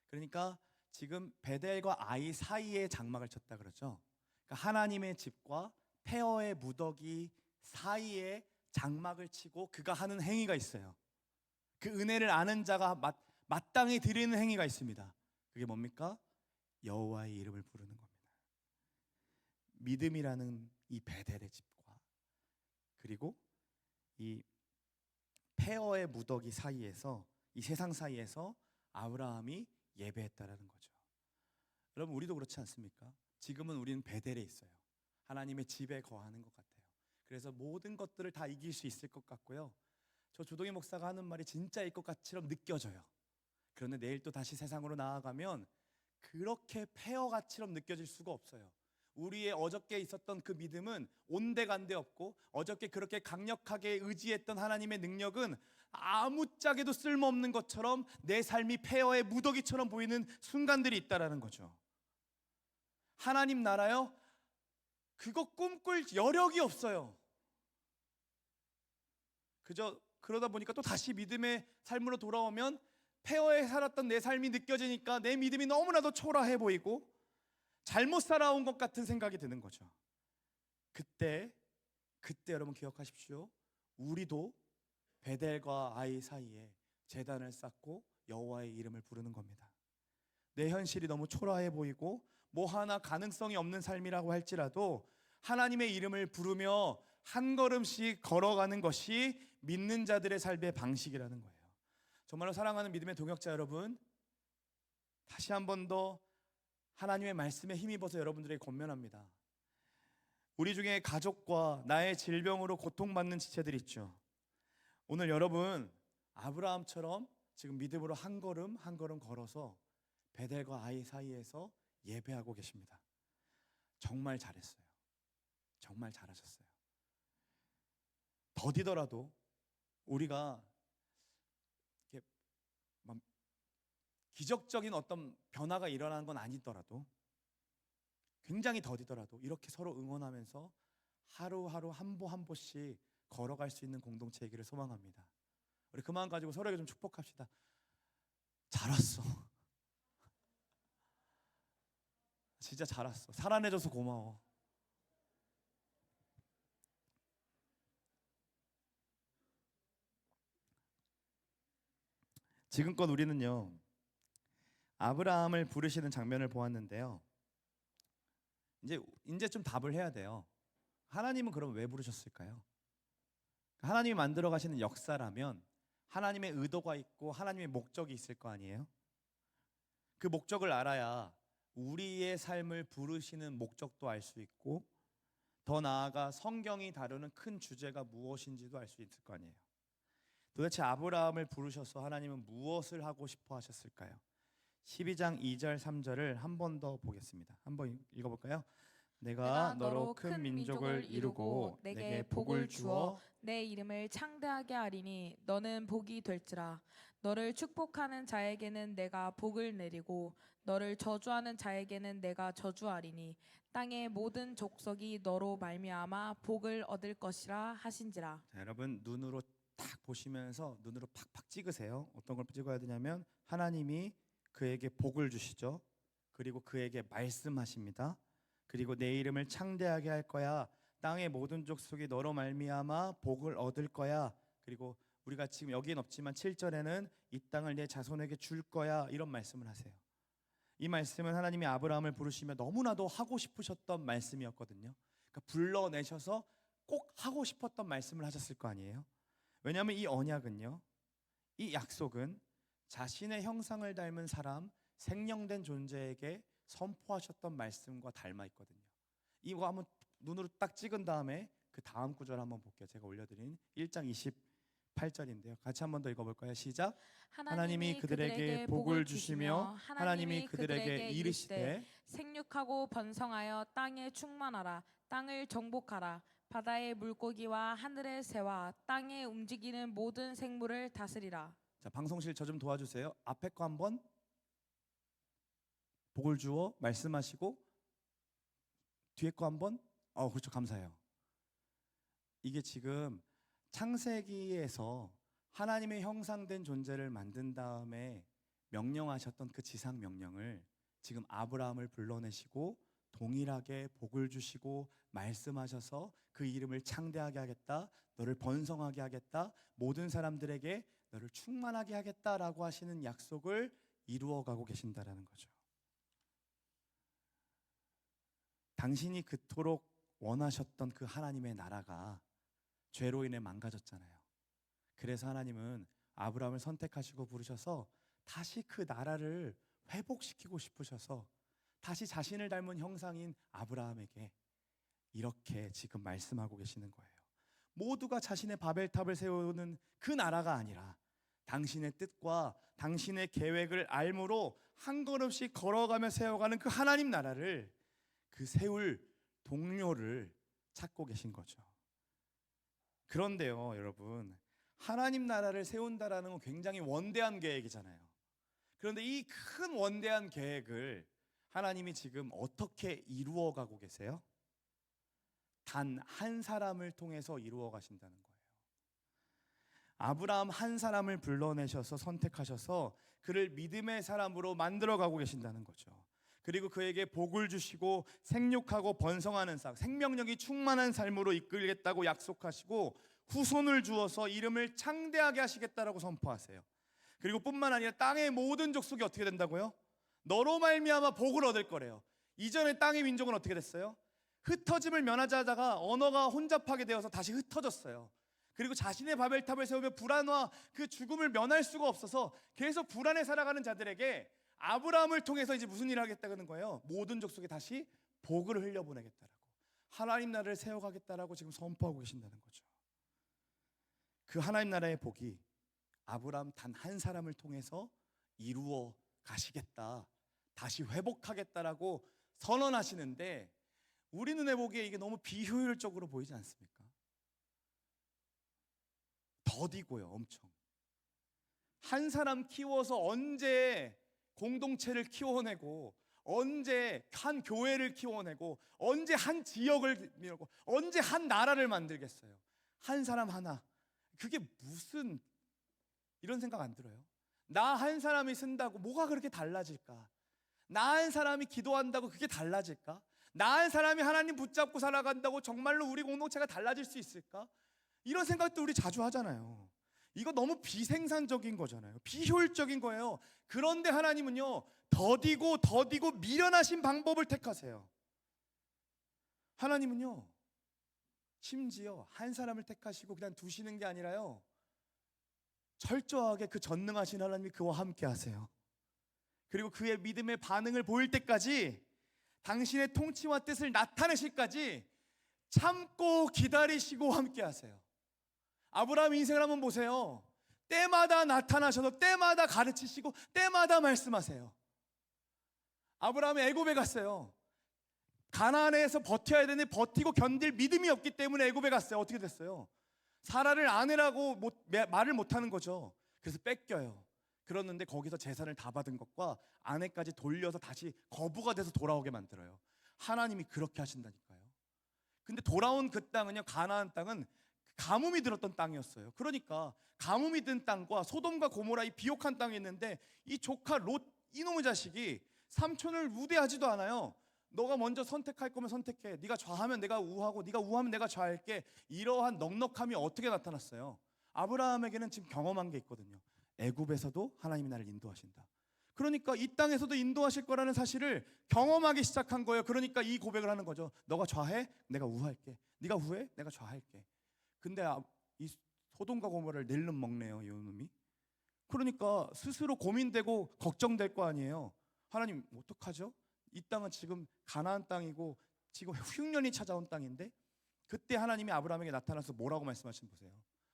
그러니까 지금 베델과 아이 사이에 장막을 쳤다 그러죠. 그러니까 하나님의 집과 폐허의 무더기 사이에 장막을 치고 그가 하는 행위가 있어요. 그 은혜를 아는 자가 마땅히 드리는 행위가 있습니다. 그게 뭡니까? 여호와의 이름을 부르는 겁니다. 믿음이라는 이 베델의 집과 그리고 이 폐허의 무더기 사이에서, 이 세상 사이에서 아브라함이 예배했다라는 거죠. 여러분, 우리도 그렇지 않습니까? 지금은 우리는 베델에 있어요. 하나님의 집에 거하는 것 같아요. 그래서 모든 것들을 다 이길 수 있을 것 같고요. 저 조동희 목사가 하는 말이 진짜일 것 같처럼 느껴져요. 그런데 내일 또 다시 세상으로 나아가면 그렇게 폐허같이럼 느껴질 수가 없어요. 우리의 어저께 있었던 그 믿음은 온데간데 없고, 어저께 그렇게 강력하게 의지했던 하나님의 능력은 아무짝에도 쓸모없는 것처럼 내 삶이 폐허의 무더기처럼 보이는 순간들이 있다라는 거죠. 하나님 나라요? 그거 꿈꿀 여력이 없어요. 그저 그러다 보니까 또 다시 믿음의 삶으로 돌아오면 폐허에 살았던 내 삶이 느껴지니까 내 믿음이 너무나도 초라해 보이고 잘못 살아온 것 같은 생각이 드는 거죠. 그때 여러분 기억하십시오. 우리도 베델과 아이 사이에 제단을 쌓고 여호와의 이름을 부르는 겁니다. 내 현실이 너무 초라해 보이고 뭐 하나 가능성이 없는 삶이라고 할지라도 하나님의 이름을 부르며 한 걸음씩 걸어가는 것이 믿는 자들의 삶의 방식이라는 거예요. 정말로 사랑하는 믿음의 동역자 여러분, 다시 한 번 더 하나님의 말씀에 힘입어서 여러분들에게 권면합니다. 우리 중에 가족과 나의 질병으로 고통받는 지체들 있죠. 오늘 여러분 아브라함처럼 지금 믿음으로 한 걸음 한 걸음 걸어서 베델과 아이 사이에서 예배하고 계십니다. 정말 잘했어요. 정말 잘하셨어요. 더디더라도 우리가 이렇게 기적적인 어떤 변화가 일어나는 건 아니더라도, 굉장히 더디더라도 이렇게 서로 응원하면서 하루하루 한 보 한 보씩 걸어갈 수 있는 공동체이기를 소망합니다. 우리 그 마음 가지고 서로에게 좀 축복합시다. 잘 왔어. 진짜 잘 왔어. 살아내줘서 고마워. 지금껏 우리는요, 아브라함을 부르시는 장면을 보았는데요. 이제 좀 답을 해야 돼요. 하나님은 그럼 왜 부르셨을까요? 하나님이 만들어 가시는 역사라면 하나님의 의도가 있고 하나님의 목적이 있을 거 아니에요? 그 목적을 알아야 우리의 삶을 부르시는 목적도 알 수 있고, 더 나아가 성경이 다루는 큰 주제가 무엇인지도 알 수 있을 거 아니에요. 도대체 아브라함을 부르셔서 하나님은 무엇을 하고 싶어 하셨을까요? 12장 2절 3절을 한 번 더 보겠습니다. 한번 읽어볼까요? 내가 너로 큰 민족을 이루고 내게 복을 주어 내 이름을 창대하게 하리니 너는 복이 될지라. 너를 축복하는 자에게는 내가 복을 내리고 너를 저주하는 자에게는 내가 저주하리니 땅의 모든 족속이 너로 말미암아 복을 얻을 것이라 하신지라. 자, 여러분 눈으로 딱 보시면서 눈으로 팍팍 찍으세요. 어떤 걸 찍어야 되냐면 하나님이 그에게 복을 주시죠. 그리고 그에게 말씀하십니다. 그리고 내 이름을 창대하게 할 거야. 땅의 모든 족속이 너로 말미암아 복을 얻을 거야. 그리고 우리가 지금 여기엔 없지만 7절에는 이 땅을 내 자손에게 줄 거야. 이런 말씀을 하세요. 이 말씀은 하나님이 아브라함을 부르시며 너무나도 하고 싶으셨던 말씀이었거든요. 그러니까 불러내셔서 꼭 하고 싶었던 말씀을 하셨을 거 아니에요. 왜냐하면 이 언약은요, 이 약속은 자신의 형상을 닮은 사람, 생명된 존재에게 선포하셨던 말씀과 닮아 있거든요. 이거 한번 눈으로 딱 찍은 다음에 그 다음 구절 한번 볼게요. 제가 올려드린 1장 28절인데요. 같이 한번 더 읽어볼까요? 시작. 하나님이 그들에게 복을 주시며 하나님이 그들에게 이르시되 생육하고 번성하여 땅에 충만하라. 땅을 정복하라. 바다의 물고기와 하늘의 새와 땅에 움직이는 모든 생물을 다스리라. 자, 방송실 저 좀 도와주세요. 앞에 거 한번 복을 주어 말씀하시고 뒤에 거 한번 그렇죠. 감사해요. 이게 지금 창세기에서 하나님의 형상된 존재를 만든 다음에 명령하셨던 그 지상 명령을 지금 아브라함을 불러내시고 동일하게 복을 주시고 말씀하셔서 그 이름을 창대하게 하겠다, 너를 번성하게 하겠다, 모든 사람들에게 너를 충만하게 하겠다라고 하시는 약속을 이루어가고 계신다라는 거죠. 당신이 그토록 원하셨던 그 하나님의 나라가 죄로 인해 망가졌잖아요. 그래서 하나님은 아브라함을 선택하시고 부르셔서 다시 그 나라를 회복시키고 싶으셔서 다시 자신을 닮은 형상인 아브라함에게 이렇게 지금 말씀하고 계시는 거예요. 모두가 자신의 바벨탑을 세우는 그 나라가 아니라 당신의 뜻과 당신의 계획을 알므로 한 걸음씩 걸어가며 세워가는 그 하나님 나라를, 그 세울 동료를 찾고 계신 거죠. 그런데요, 여러분, 하나님 나라를 세운다라는 건 굉장히 원대한 계획이잖아요. 그런데 이 큰 원대한 계획을 하나님이 지금 어떻게 이루어가고 계세요? 단 한 사람을 통해서 이루어 가신다는 거예요. 아브라함 한 사람을 불러내셔서 선택하셔서 그를 믿음의 사람으로 만들어가고 계신다는 거죠. 그리고 그에게 복을 주시고 생육하고 번성하는 삶, 생명력이 충만한 삶으로 이끌겠다고 약속하시고 후손을 주어서 이름을 창대하게 하시겠다라고 선포하세요. 그리고 뿐만 아니라 땅의 모든 족속이 어떻게 된다고요? 너로 말미암아 복을 얻을 거래요. 이전에 땅의 민족은 어떻게 됐어요? 흩어짐을 면하자다가 언어가 혼잡하게 되어서 다시 흩어졌어요. 그리고 자신의 바벨탑을 세우며 불안과 그 죽음을 면할 수가 없어서 계속 불안에 살아가는 자들에게 아브라함을 통해서 이제 무슨 일을 하겠다는 거예요? 모든 족속에 다시 복을 흘려보내겠다라고, 하나님 나라를 세워가겠다라고 지금 선포하고 계신다는 거죠. 그 하나님 나라의 복이 아브라함 단 한 사람을 통해서 이루어 가시겠다, 다시 회복하겠다라고 선언하시는데, 우리 눈에 보기에 이게 너무 비효율적으로 보이지 않습니까? 더디고요, 엄청. 한 사람 키워서 언제 공동체를 키워내고, 언제 한 교회를 키워내고, 언제 한 지역을 밀고, 언제 한 나라를 만들겠어요? 한 사람 하나. 그게 무슨, 이런 생각 안 들어요? 나 한 사람이 쓴다고 뭐가 그렇게 달라질까? 나 한 사람이 기도한다고 그게 달라질까? 나 한 사람이 하나님 붙잡고 살아간다고 정말로 우리 공동체가 달라질 수 있을까? 이런 생각도 우리 자주 하잖아요. 이거 너무 비생산적인 거잖아요. 비효율적인 거예요. 그런데 하나님은요, 더디고 미련하신 방법을 택하세요. 하나님은요, 심지어 한 사람을 택하시고 그냥 두시는 게 아니라요, 철저하게 그 전능하신 하나님이 그와 함께 하세요. 그리고 그의 믿음의 반응을 보일 때까지, 당신의 통치와 뜻을 나타내실까지 참고 기다리시고 함께 하세요. 아브라함 인생을 한번 보세요. 때마다 나타나셔서 때마다 가르치시고 때마다 말씀하세요. 아브라함이 애굽에 갔어요. 가나안에서 버텨야 되는데 버티고 견딜 믿음이 없기 때문에 애굽에 갔어요. 어떻게 됐어요? 사라를 아내라고 말을 못하는 거죠. 그래서 뺏겨요. 그러는데 거기서 재산을 다 받은 것과 아내까지 돌려서 다시 거부가 돼서 돌아오게 만들어요. 하나님이 그렇게 하신다니까요. 근데 돌아온 그 땅은요, 가나안 땅은 가뭄이 들었던 땅이었어요. 그러니까 가뭄이 든 땅과 소돔과 고모라 이 비옥한 땅이 있는데, 이 조카 롯 이놈의 자식이 삼촌을 우대하지도 않아요. 너가 먼저 선택할 거면 선택해. 네가 좌하면 내가 우하고 네가 우하면 내가 좌할게. 이러한 넉넉함이 어떻게 나타났어요? 아브라함에게는 지금 경험한 게 있거든요. 애굽에서도 하나님이 나를 인도하신다. 그러니까 이 땅에서도 인도하실 거라는 사실을 경험하기 시작한 거예요. 그러니까 이 고백을 하는 거죠. 너가 좌해, 내가 우할게. 네가 우해, 내가 좌할게. 근데 이 소돔과 고모라를 낼름 먹네요, 이 놈이. 그러니까 스스로 고민되고 걱정될 거 아니에요. 하나님 어떡하죠? 이 땅은 지금 가나안 땅이고 지금 흉년이 찾아온 땅인데, 그때 하나님이 아브라함에게 나타나서 뭐라고 말씀하시는 보세요.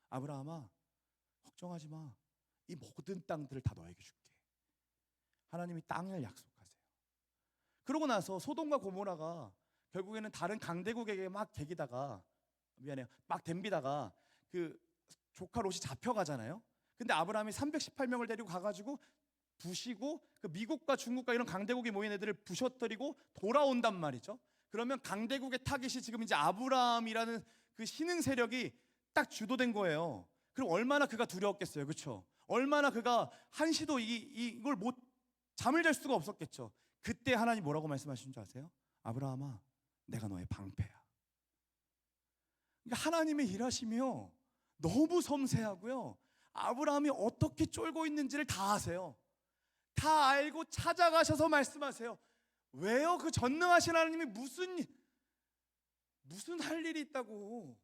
아브라함아, 걱정하지 마. 이 모든 땅들을 다 너에게 줄게. 하나님이 땅을 약속하세요. 그러고 나서 소돔과 고모라가 결국에는 다른 강대국에게 막 막 덤비다가 그 조카 롯이 잡혀가잖아요. 근데 아브라함이 318명을 데리고 가가지고 부시고 그 미국과 중국과 이런 강대국이 모인 애들을 부셔뜨리고 돌아온단 말이죠. 그러면 강대국의 타깃이 지금 이제 아브라함이라는 그 신흥 세력이 딱 주도된 거예요. 그럼 얼마나 그가 두려웠겠어요, 그렇죠? 얼마나 그가 한시도 이걸 못 잠을 잘 수가 없었겠죠. 그때 하나님 뭐라고 말씀하신 줄 아세요? 아브라함아, 내가 너의 방패야. 그러니까 하나님의 일하심이요, 너무 섬세하고요, 아브라함이 어떻게 쫄고 있는지를 다 아세요. 다 알고 찾아가셔서 말씀하세요. 왜요? 그 전능하신 하나님이 무슨 할 일이 있다고.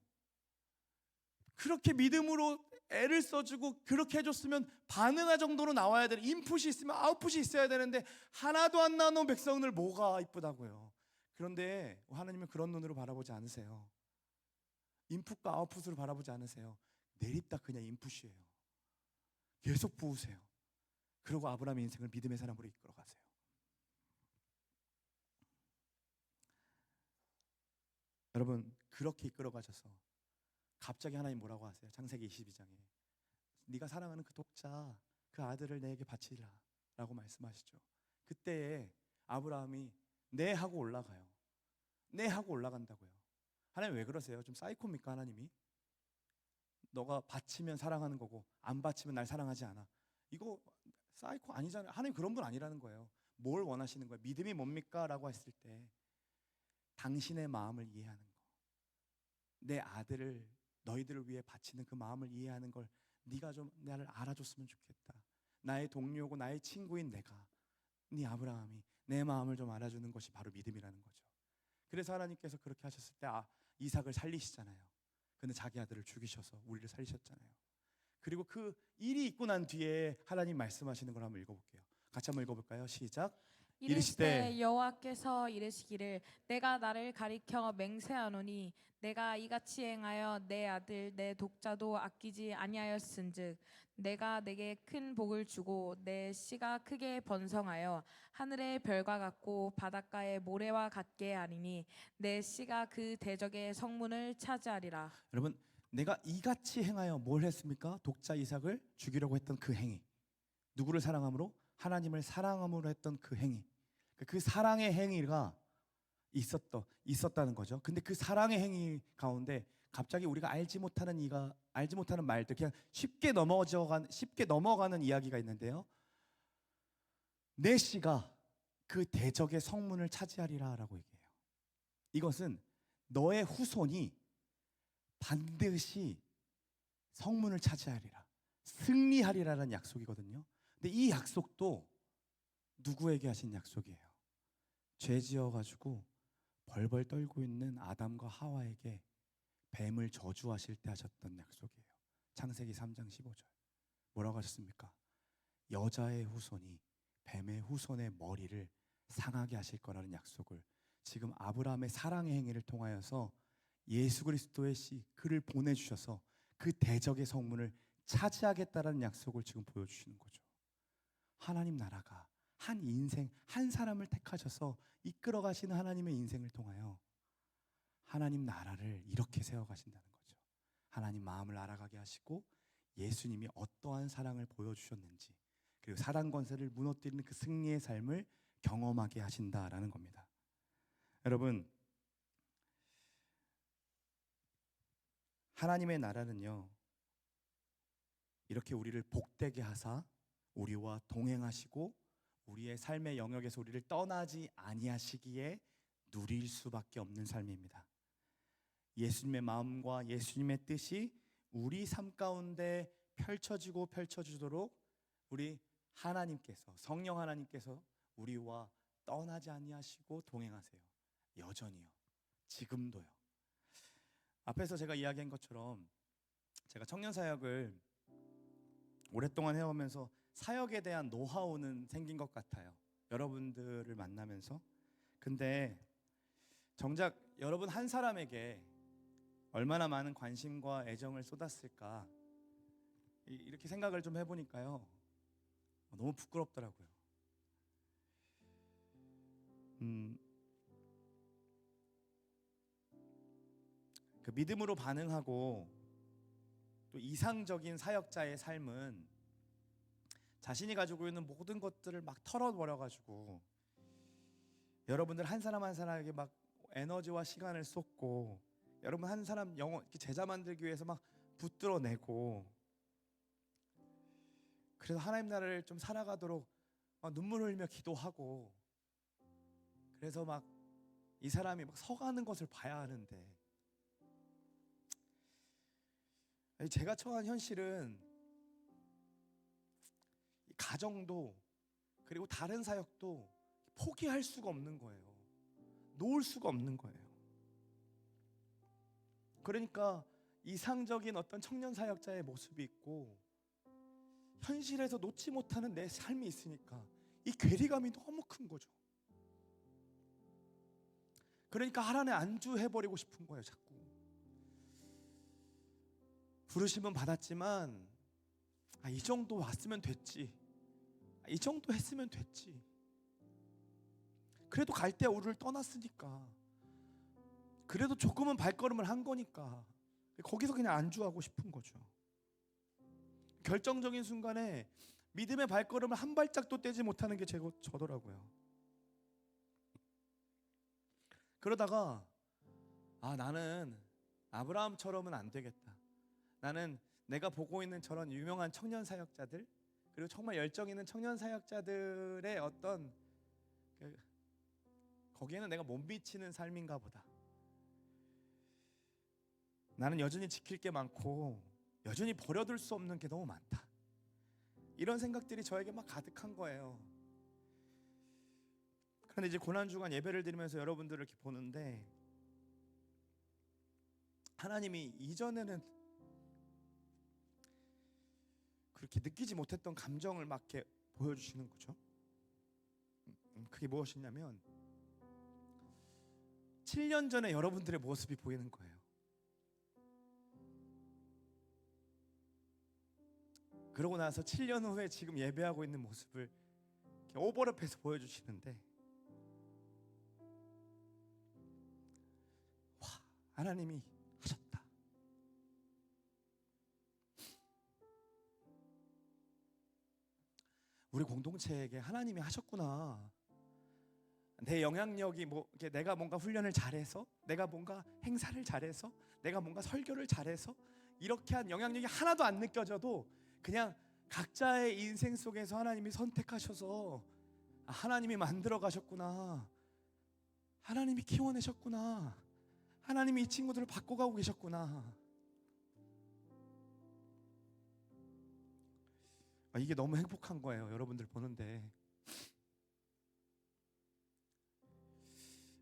그렇게 믿음으로 애를 써주고 그렇게 해줬으면 반응할 정도로 나와야 되는, 인풋이 있으면 아웃풋이 있어야 되는데 하나도 안 나오는 백성들 뭐가 이쁘다고요. 그런데 하나님은 그런 눈으로 바라보지 않으세요. 인풋과 아웃풋으로 바라보지 않으세요. 내립다 그냥 인풋이에요. 계속 부으세요. 그리고 아브라함의 인생을 믿음의 사람으로 이끌어가세요. 여러분, 그렇게 이끌어가셔서 갑자기 하나님 뭐라고 하세요? 창세기 22장에 네가 사랑하는 그 독자, 그 아들을 내게 바치라 라고 말씀하시죠. 그때에 아브라함이 네 하고 올라가요. 네 하고 올라간다고요. 하나님 왜 그러세요? 좀 사이코입니까 하나님이? 너가 바치면 사랑하는 거고 안 바치면 날 사랑하지 않아. 이거 사이코 아니잖아요. 하나님 그런 분 아니라는 거예요. 뭘 원하시는 거예요? 믿음이 뭡니까? 라고 했을 때 당신의 마음을 이해하는 거, 내 아들을 너희들을 위해 바치는 그 마음을 이해하는 걸 네가 좀 나를 알아줬으면 좋겠다. 나의 동료고 나의 친구인 내가, 네 아브라함이 내 마음을 좀 알아주는 것이 바로 믿음이라는 거죠. 그래서 하나님께서 그렇게 하셨을 때 이삭을 살리시잖아요. 근데 자기 아들을 죽이셔서 우리를 살리셨잖아요. 그리고 그 일이 있고 난 뒤에 하나님 말씀하시는 걸 한번 읽어볼게요. 같이 한번 읽어볼까요? 시작. 이르시되 여호와께서 이르시기를 내가 나를 가리켜 맹세하노니 내가 이같이 행하여 내 아들 내 독자도 아끼지 아니하였은즉 내가 내게 큰 복을 주고 내 씨가 크게 번성하여 하늘의 별과 같고 바닷가의 모래와 같게 하리니 내 씨가 그 대적의 성문을 차지하리라. 여러분, 내가 이같이 행하여 뭘 했습니까? 독자 이삭을 죽이려고 했던 그 행위. 누구를 사랑함으로? 하나님을 사랑함으로 했던 그 행위. 그 사랑의 행위가 있었다는 거죠. 근데 그 사랑의 행위 가운데 갑자기 우리가 알지 못하는 말들, 그냥 쉽게 넘어가는 이야기가 있는데요. 내 씨가 그 대적의 성문을 차지하리라라고 얘기해요. 이것은 너의 후손이 반드시 성문을 차지하리라. 승리하리라는 약속이거든요. 근데 이 약속도 누구에게 하신 약속이에요? 죄 지어가지고 벌벌 떨고 있는 아담과 하와에게 뱀을 저주하실 때 하셨던 약속이에요. 창세기 3장 15절. 뭐라고 하셨습니까? 여자의 후손이 뱀의 후손의 머리를 상하게 하실 거라는 약속을 지금 아브라함의 사랑의 행위를 통하여서 예수 그리스도의 씨 그를 보내주셔서 그 대적의 성문을 차지하겠다라는 약속을 지금 보여주시는 거죠. 하나님 나라가 한 인생 한 사람을 택하셔서 이끌어 가시는 하나님의 인생을 통하여 하나님 나라를 이렇게 세워가신다는 거죠. 하나님 마음을 알아가게 하시고 예수님이 어떠한 사랑을 보여주셨는지 그리고 사단 권세를 무너뜨리는 그 승리의 삶을 경험하게 하신다라는 겁니다. 여러분, 하나님의 나라는요 이렇게 우리를 복되게 하사 우리와 동행하시고 우리의 삶의 영역에서 우리를 떠나지 아니하시기에 누릴 수밖에 없는 삶입니다. 예수님의 마음과 예수님의 뜻이 우리 삶 가운데 펼쳐지도록 우리 하나님께서 성령 하나님께서 우리와 떠나지 아니하시고 동행하세요. 여전히요. 지금도요. 앞에서 제가 이야기한 것처럼 제가 청년 사역을 오랫동안 해오면서 사역에 대한 노하우는 생긴 것 같아요. 여러분들을 만나면서. 근데 정작 여러분 한 사람에게 얼마나 많은 관심과 애정을 쏟았을까 이렇게 생각을 좀 해보니까요 너무 부끄럽더라고요. 그 믿음으로 반응하고 또 이상적인 사역자의 삶은 자신이 가지고 있는 모든 것들을 막 털어버려가지고 여러분들 한 사람 한 사람에게 막 에너지와 시간을 쏟고 여러분 한 사람 영혼 제자 만들기 위해서 막 붙들어내고 그래서 하나님 나라를 좀 살아가도록 막 눈물 흘리며 기도하고 그래서 막 이 사람이 막 서가는 것을 봐야 하는데 제가 처한 현실은 가정도 그리고 다른 사역도 포기할 수가 없는 거예요. 놓을 수가 없는 거예요. 그러니까 이상적인 어떤 청년 사역자의 모습이 있고 현실에서 놓지 못하는 내 삶이 있으니까 이 괴리감이 너무 큰 거죠. 그러니까 하나님 안주해버리고 싶은 거예요. 자꾸 부르심은 받았지만 이 정도 왔으면 됐지, 이 정도 했으면 됐지. 그래도 갈대 우르를 떠났으니까 그래도 조금은 발걸음을 한 거니까 거기서 그냥 안주하고 싶은 거죠. 결정적인 순간에 믿음의 발걸음을 한 발짝도 떼지 못하는 게 저더라고요. 그러다가 나는 아브라함처럼은 안 되겠다. 나는 내가 보고 있는 저런 유명한 청년 사역자들 그리고 정말 열정 있는 청년 사역자들의 어떤 거기에는 내가 못 미치는 삶인가 보다. 나는 여전히 지킬 게 많고 여전히 버려둘 수 없는 게 너무 많다. 이런 생각들이 저에게 막 가득한 거예요. 그런데 이제 고난주간 예배를 드리면서 여러분들을 이렇게 보는데 하나님이 이전에는 그렇게 느끼지 못했던 감정을 막 이렇게 보여주시는 거죠. 그게 무엇이냐면 7년 전에 여러분들의 모습이 보이는 거예요. 그러고 나서 7년 후에 지금 예배하고 있는 모습을 이렇게 오버랩해서 보여주시는데 와, 하나님이 하셨다. 우리 공동체에게 하나님이 하셨구나. 내 영향력이 내가 뭔가 훈련을 잘해서, 내가 뭔가 행사를 잘해서, 내가 뭔가 설교를 잘해서 이렇게 한 영향력이 하나도 안 느껴져도 그냥 각자의 인생 속에서 하나님이 선택하셔서 하나님이 만들어 가셨구나, 하나님이 키워내셨구나, 하나님이 이 친구들을 바꿔가고 계셨구나. 이게 너무 행복한 거예요. 여러분들 보는데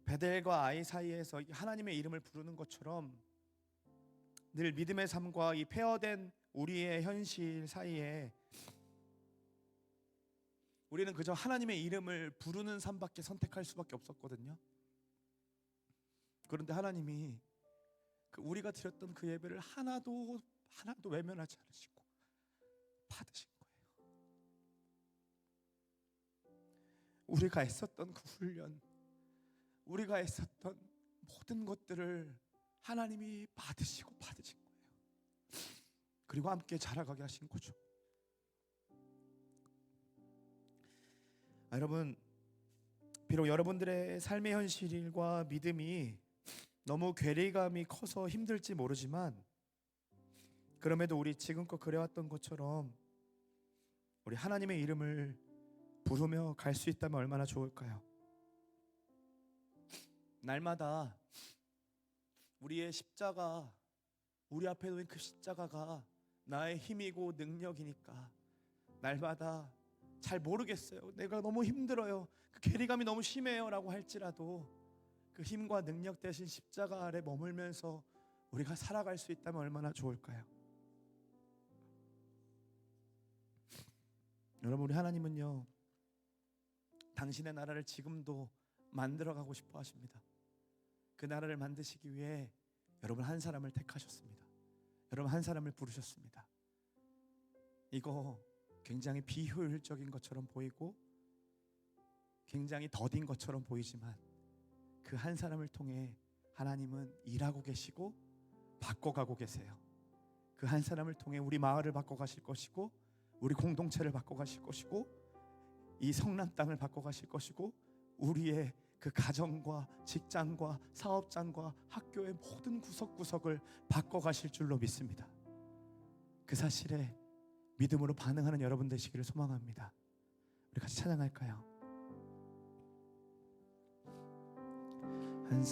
베델과 아이 사이에서 하나님의 이름을 부르는 것처럼 늘 믿음의 삶과 이 폐허된 우리의 현실 사이에 우리는 그저 하나님의 이름을 부르는 삶밖에 선택할 수밖에 없었거든요. 그런데 하나님이 우리가 드렸던 그 예배를 하나도 외면하지 않으시고 받으신 거예요. 우리가 애썼던 그 훈련, 우리가 애썼던 모든 것들을 하나님이 받으신 거예요. 그리고 함께 자라가게 하신 거죠. 여러분, 비록 여러분들의 삶의 현실과 믿음이 너무 괴리감이 커서 힘들지 모르지만, 그럼에도 우리 지금껏 그래왔던 것처럼 우리 하나님의 이름을 부르며 갈 수 있다면 얼마나 좋을까요? 날마다 우리의 십자가, 우리 앞에 놓인 그 십자가가 나의 힘이고 능력이니까 날마다 잘 모르겠어요, 내가 너무 힘들어요, 그 괴리감이 너무 심해요 라고 할지라도 그 힘과 능력 대신 십자가 아래 머물면서 우리가 살아갈 수 있다면 얼마나 좋을까요? 여러분, 우리 하나님은요, 당신의 나라를 지금도 만들어가고 싶어 하십니다. 그 나라를 만드시기 위해 여러분 한 사람을 택하셨습니다. 여러분 한 사람을 부르셨습니다. 이거 굉장히 비효율적인 것처럼 보이고 굉장히 더딘 것처럼 보이지만 그 한 사람을 통해 하나님은 일하고 계시고 바꿔가고 계세요. 그 한 사람을 통해 우리 마을을 바꿔가실 것이고 우리 공동체를 바꿔가실 것이고 이 성남 땅을 바꿔가실 것이고 우리의 그 가정과 직장과 사업장과 학교의 모든 구석구석을 바꿔가실 줄로 믿습니다. 그 사실에 믿음으로 반응하는 여러분 되시기를 소망합니다. 우리 같이 찬양할까요? 한